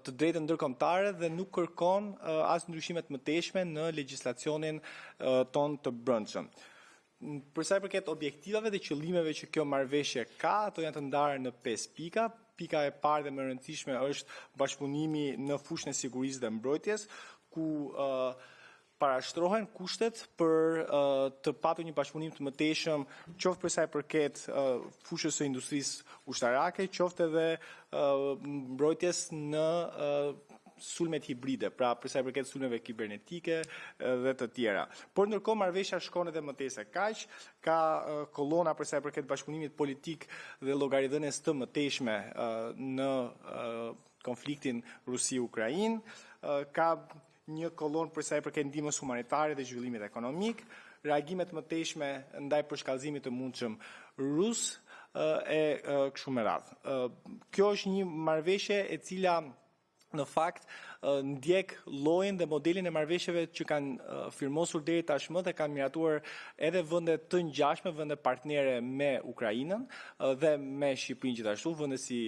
të drejtën ndërkombëtare dhe nuk kërkon as ndryshime të mëtejshme në legjislacionin tonë të brendshëm. Për sa i përket objektivave dhe qëllimeve që kjo marrëveshje ka, ato janë të ndarë në 5 pika. Pika e parë dhe më e rëndësishme është bashkëpunimi në fushën e sigurisë dhe mbrojtjes, ku parashtrohen kushtet për të patur një bashkëpunim të mëtejshëm, qoftë për sa i përket fushës së industrisë ushtarake, qoftë edhe mbrojtjes në sulmet hibride, pra për sa i përket sulmeve kibernetike dhe të tjera. Por ndërkohë marrëveshja shkon edhe më tej se kaq, ka kolona për sa i përket bashkëpunimit politik dhe llogaridhënies të mëtejshme në konfliktin Rusi-Ukrainë, ka një kolonë për sa i përket ndihmës humanitare dhe zhvillimit ekonomik, reagimet mëtejshme ndaj përshkallëzimit të mundshëm rus e kështu me radhë. Kjo është një marrëveshje e cila në fakt ndjek llojin dhe modelin e marrëveshjeve që kanë firmosur deri tashmë dhe kanë miratuar edhe vende të ngjashme, vende partnere me Ukrainën dhe me Shqipërinë gjithashtu, vende si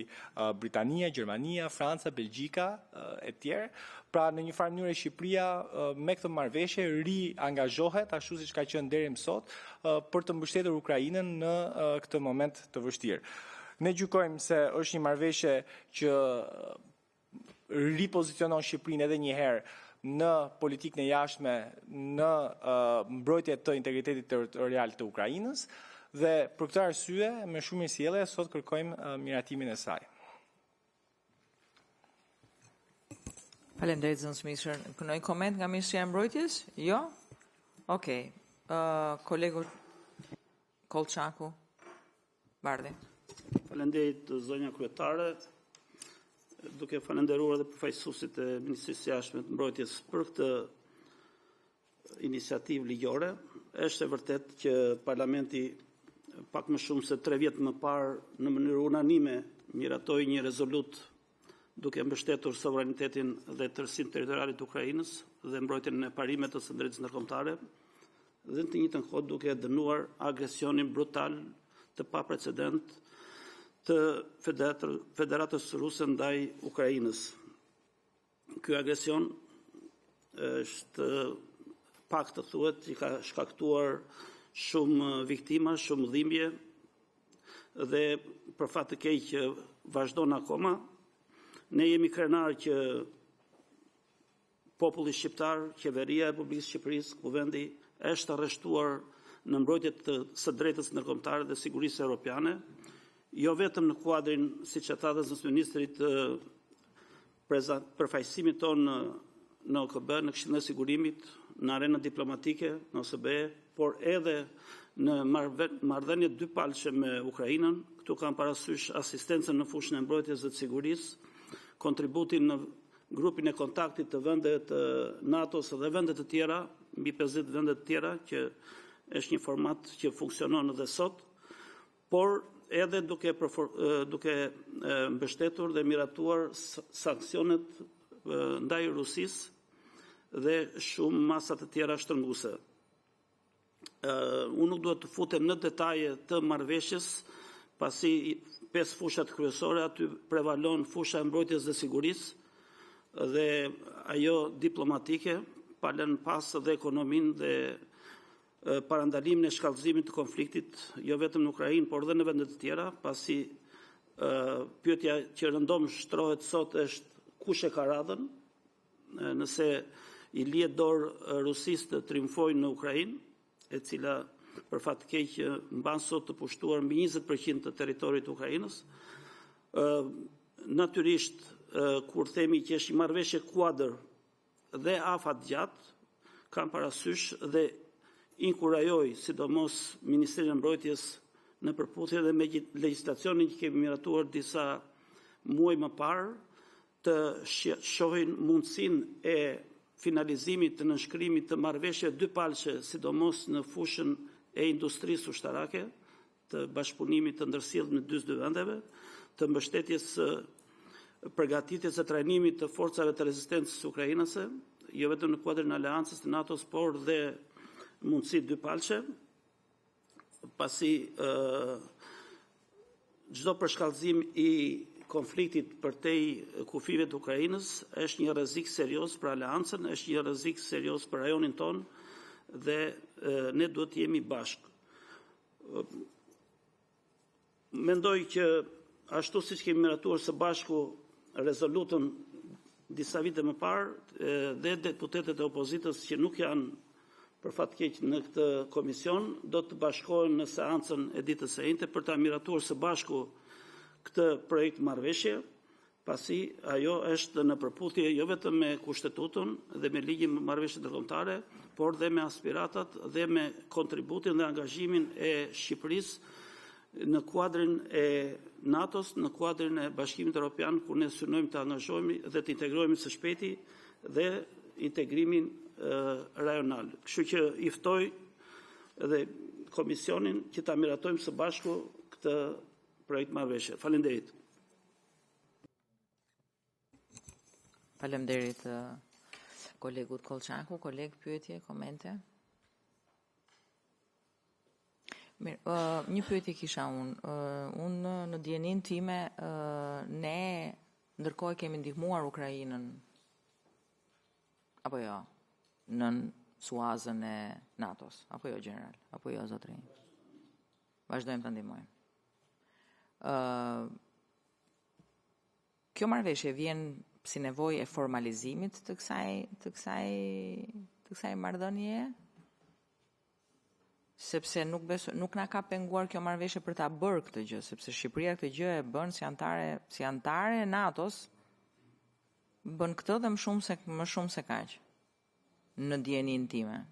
Britania, Gjermania, Franca, Belgjika e tjerë. Pra në një farë mënyrë Shqipëria me këtë marrëveshje riangazhohet ashtu siç ka qenë deri më sot për të mbështetur Ukrainën në këtë moment të vështirë. Ne gjykojmë se është një marrëveshje që ripozicionon Shqipërinë edhe një herë në politikën e jashtme, në mbrojtje të integritetit territorial të Ukrainës dhe për këtë arsye me shumë mirësjellje sot kërkojmë miratimin e saj. Faleminderit zëvendësministër. Kënoj koment nga Ministria e Mbrojtjes? Jo? Okej. Kolegu Kolçaku, Bardhi. Faleminderit zonja kryetare. duke falenderuar edhe përfaqësuesit e Ministrisë së Jashtme të Mbrojtjes për këtë iniciativë ligjore. Është e vërtet që Parlamenti pak më shumë se 3 vjet më parë në mënyrë unanime miratoi një rezolut duke mbështetur sovranitetin dhe tërësinë territoriale të Ukrainës dhe mbrojtjen e parimeve të së drejtës ndërkombëtare dhe në të njëjtën kohë duke dënuar agresionin brutal të paprecedent të Federatës Ruse ndaj Ukrainës. Ky agresion është pak të thuhet që ka shkaktuar shumë viktima, shumë dhimbje dhe për fat të keq vazhdon akoma. Ne jemi krenar që populli shqiptar, qeveria e Republikës së Shqipërisë, kuvendi është arrestuar në mbrojtje të së drejtës ndërkombëtare dhe sigurisë europiane, jo vetëm në kuadrin, siç e tha zëvendësmëri ministrit, përfaqësimit tonë në OKB, në Këshillin e Sigurimit, në arenën diplomatike, në OSBE, por edhe në marrëdhënie dypalëshe me Ukrainën. Këtu kam parasysh asistencën në fushën e mbrojtjes dhe të sigurisë, kontributin në grupin e kontaktit të vendet të NATO-s dhe vendet të tjera, mbi 50 vendet të tjera, që është një format që funksionon edhe sot, por edhe duke mbështetur dhe miratuar sanksionet ndaj Rusisë dhe shumë masa të tjera shtrënguese. Unë nuk duhet të futem në detaje të marrëveshjes, pasi 5 fushat kryesore aty prevalon fusha e mbrojtjes dhe sigurisë dhe ajo diplomatike, pa lënë pas dhe ekonominë dhe parandalimin e shkallëzimit të konfliktit, jo vetëm në Ukrainë, por edhe në vende të tjera, pasi pyetja që rëndom shtrohet sot është kush e ka radhën, nëse i lihet dorë Rusisë të triumfojë në Ukrainë, e cila për fat të keq mban sot të pushtuar mbi 20% të territorit të Ukrainës. Natyrisht, kur themi që është një marrëveshje kuadër dhe afat gjatë, kam parasysh dhe inkurajoj sidomos Ministrinë e Mbrojtjes në përputhje dhe me legjislacionin që kemi miratuar disa muaj më parë të shohin mundësinë e finalizimit të nënshkrimit të marrëveshje dypalëshe, sidomos në fushën e industrisë ushtarake, të bashkëpunimit të ndërsjellë në 22 vendeve, të mbështetjes përgatitjes së trajnimit të forcave të rezistencës ukrainase, jo vetëm në kuadrin e aleancës të NATO-s, por dhe mundësi dypalëshe, pasi çdo përshkallëzim i konfliktit përtej kufive të Ukrainës është një rrezik serioz për aleancën, është një rrezik serioz për rajonin tonë dhe ne duhet të jemi bashkë. Mendoj që ashtu siç kemi miratuar së bashku rezolutën disa vite më parë dhe deputetët e opozitës që nuk janë për fat keq në këtë komision do të bashkohen në seancën e ditës së njëjtë për ta miratuar së bashku këtë projekt marrëveshje, pasi ajo është në përputhje jo vetëm me kushtetutën dhe me ligjin e marrëveshjeve ndërkombëtare, por dhe me aspiratat dhe me kontributin dhe angazhimin e Shqipërisë në kuadrin e NATO-s, në kuadrin e Bashkimit Evropian, ku ne synojmë të angazhohemi dhe të integrohemi së shpejti dhe integrimin rajonal. Kështu që i ftoj edhe komisionin që ta miratojmë së bashku këtë projekt marrëveshje. Faleminderit. Faleminderit kolegut Kolçaku. Koleg, pyetje, komente? Mirë, një pyetje kisha unë. Unë në dijenin time, ne ndërkohë kemi ndihmuar Ukrainën, apo jo, në suazën e NATO-s, apo jo, general, apo jo, zotëri. Vazhdojmë të ndihmojmë. Kjo marrëveshje vjen si nevojë e formalizimit të kësaj marrëdhënie, sepse nuk na ka penguar kjo marrëveshje për ta bërë këtë gjë, sepse Shqipëria këtë gjë e bën si anëtare e NATO-s, bën këtë dhe më shumë se kaq në dijenin time.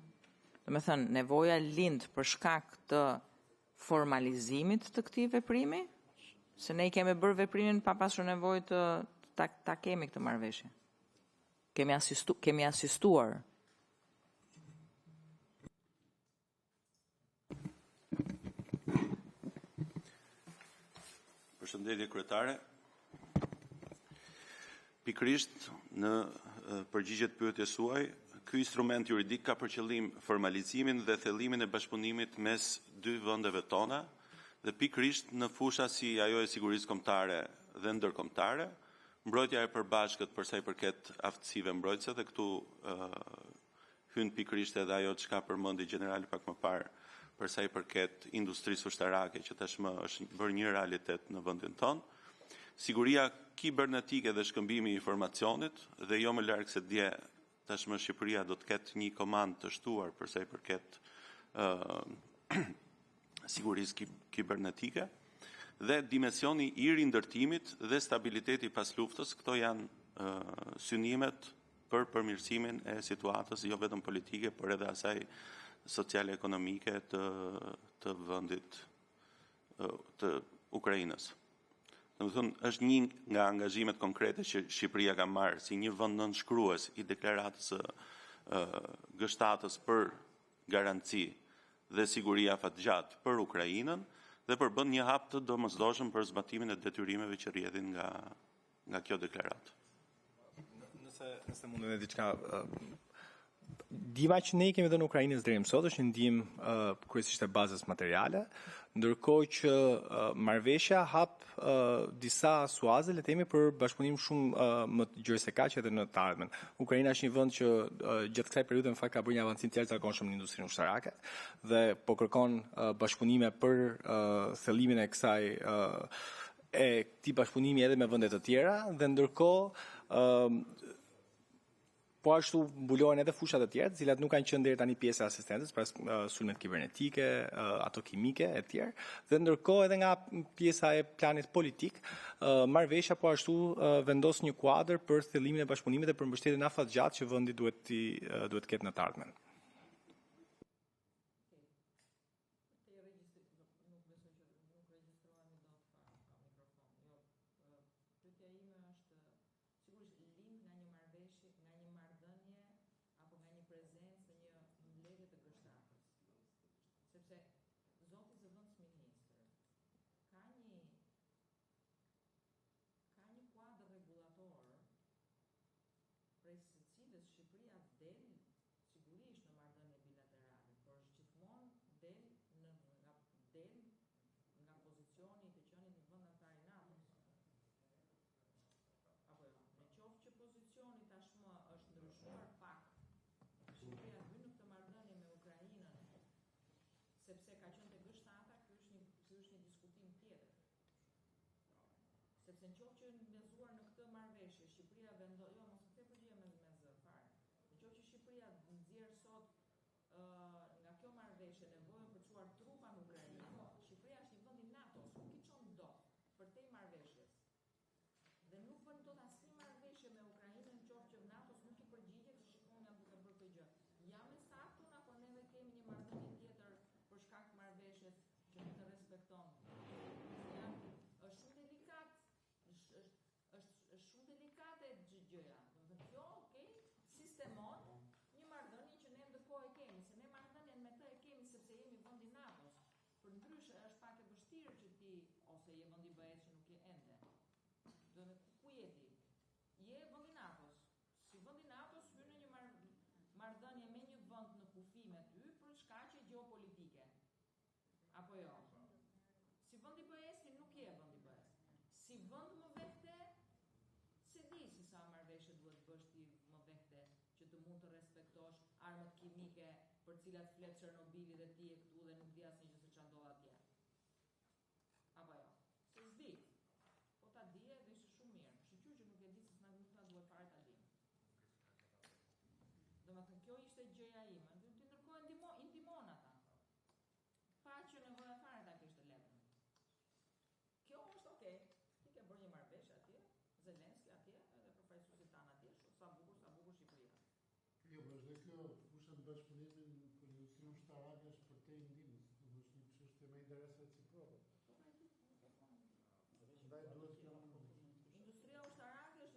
Domethënë, nevoja lind për shkak të formalizimit të këtij veprimi, se ne i kemi bërë veprimin pa pasur nevojë ta kemi këtë marrëveshje. Kemi asistuar. Përshëndetje kryetare. Pikërisht në përgjigje të pyetjes suaj, ky instrument juridik ka për qëllim formalizimin dhe thellimin e bashkëpunimit mes dy vendeve tona dhe pikërisht në fusha si ajo e sigurisë kombëtare dhe ndërkombëtare, mbrojtja e përbashkët për sa i përket aftësive mbrojtëse dhe këtu hyn pikërisht edhe ajo çka përmendi generali pak më parë për sa i përket industrisë ushtarake që tashmë është bërë një realitet në vendin tonë. Siguria kibernetike dhe shkëmbimi i informacionit dhe jo më larg se dje tashmë Shqipëria do të ketë një komandë të shtuar për sa i përket sigurisë kibernetike dhe dimensioni i rindërtimit dhe stabiliteti pas luftës, këto janë synimet për përmirësimin e situatës jo vetëm politike, por edhe asaj sociale ekonomike të vendit të Ukrainës. Domethënë, është një nga angazhimet konkrete që Shqipëria ka marrë si një vend nënshkrues i deklaratës së G7-s për garanci dhe siguri afatgjatë për Ukrainën dhe për bën një hap të domosdoshëm për zbatimin e detyrimeve që rrjedhin nga kjo deklaratë. Nëse mund edhe diçka ndihma që ne kemi dhënë Ukrainës deri më sot është një ndihmë kryesisht e bazës materiale, ndërkohë që marrëveshja hap disa suaze le të themi për bashkëpunim shumë më të gjuajse kaq edhe në të ardhmen. Ukraina është një vend që gjatë kësaj periudhe në fakt ka bërë një avancim të jashtëzakonshëm në industrinë ushtarake dhe po kërkon bashkëpunime për thellimin e kësaj e këtij bashkëpunimi edhe me vende të tjera dhe ndërkohë po ashtu mbulohen edhe fushat e tjera, të cilat nuk kanë qenë deri tani pjesë e asistencës, pas sulmet kibernetike, ato kimike e tjerë, dhe ndërkohë edhe nga pjesa e planit politik, marrëveshja po ashtu vendos një kuadër për thellimin e bashkëpunimit dhe për mbështetjen afatgjatë që vendi duhet të ketë në të ardhmen. Sepse në qoftë që bazuar në këtë marrëveshje, Shqipëria vendos, jo mos e përgjigje me zë fare. Në qoftë që Shqipëria nxjerr sot nga kjo marrëveshje nevojën për të çuar trupa në Ukrainë, Shqipëria është një vend i NATO-s, nuk i çon dot përtej marrëveshjes. Dhe nuk bën dot asnjë marrëveshje me Ukrainën në qoftë që NATO-s nuk i përgjigjet, shikon jam duke bërë këtë gjë. Jam me saktun apo neve kemi një marrëdhënie tjetër për shkak të marrëveshjes që nuk e respekton. Është shumë delikate gjëja. Kjo, sistemon një marrëdhënie që ne ndërkohë e kemi, se ne marrëdhënien me të e kemi sepse jemi vendi NATO-s. Përndryshe është pak e vështirë që ti ose je vendi BE-s që nuk je ende. Do të ku je ti? Je vendi NATO-s. Si vendi NATO-s hyn në një marrëdhënie me një vend në kufi me ty për shkaqe gjeopolitike. Apo jo? Si vendi BE-s ti nuk je vendi BE-s. Si vend më vete, se di si sa marrëveshje duhet bësh ti më vete që të mund të respektosh armët kimike për cilat flet Çernobili dhe ti e këtu dhe nuk di asnjë gjë se ç'a ndodh atje. Apo jo? Se s'di. Po ta dije dhe ishte shumë mirë. Shqyr që nuk e di se nuk ta duhet fare ta di. Domethënë kjo ishte gjëja ime. Ti ndërkohë ndihmon ata. Pa që nevoja fare ta kishte letën. Kjo është okay. Ti ke bërë një marrëveshje atje, Zelenski atje, edhe përfaqësuesit tanë atje, sa bukur Shqipëria. Jo, por është kjo fusha në bashkëpunimin për industrinë ushtarake është për te ndihmës, është një çështje me interese reciproke. Ndaj duhet kjo industria ushtarake është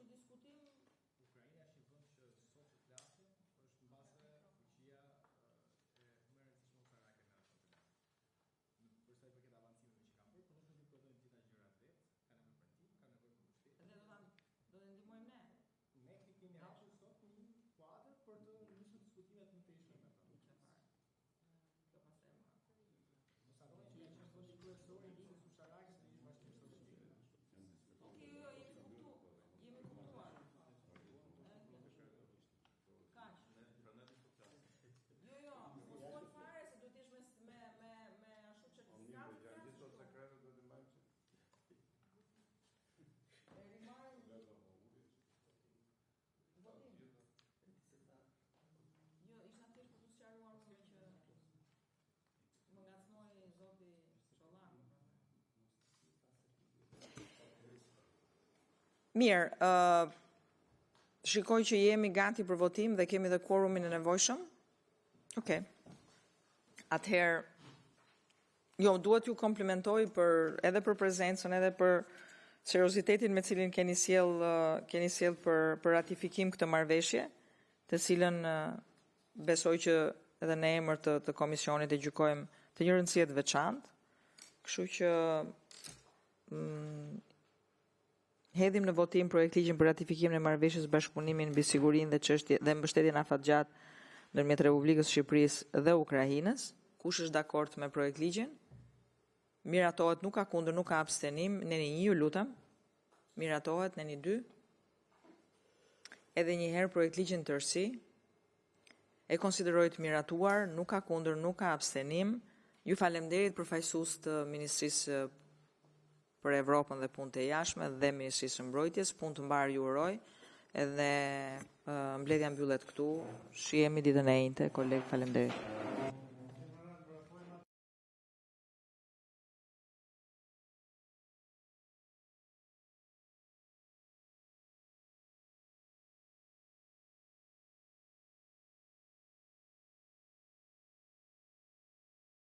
Mirë, shikoj që jemi gati për votim dhe kemi dhe quorumin e nevojshëm. Okej. Atëherë, jo, duhet ju komplimentoj edhe për prezencën, edhe për seriozitetin me cilin keni sjell për ratifikim këtë marrëveshje, të cilën besoj që edhe në emër të komisionit e gjykojmë të një rëndësie të veçantë. Kështu që hedhim në votim projekt ligjin për ratifikimin e marrëveshjes bashkëpunimin mbi sigurinë dhe mbështetjen afatgjat ndërmjet Republikës së Shqipërisë dhe Ukrainës. Kush është dakord me projekt ligjin? Miratohet, nuk ka kundër, nuk ka abstenim. Neni 1, ju lutem. Miratohet, neni 2. Edhe një herë projekt ligjin tërësi. E konsideroj të miratuar, nuk ka kundër, nuk ka abstenim. Ju falemnderit përfaqësues të Ministrisë për Evropën dhe punët e jashtme dhe Ministrisë së Mbrojtjes, punë të mbarë ju uroj, edhe mbledhja mbyllet këtu, shihemi ditën e njëjtë, kolegë, falemnderit.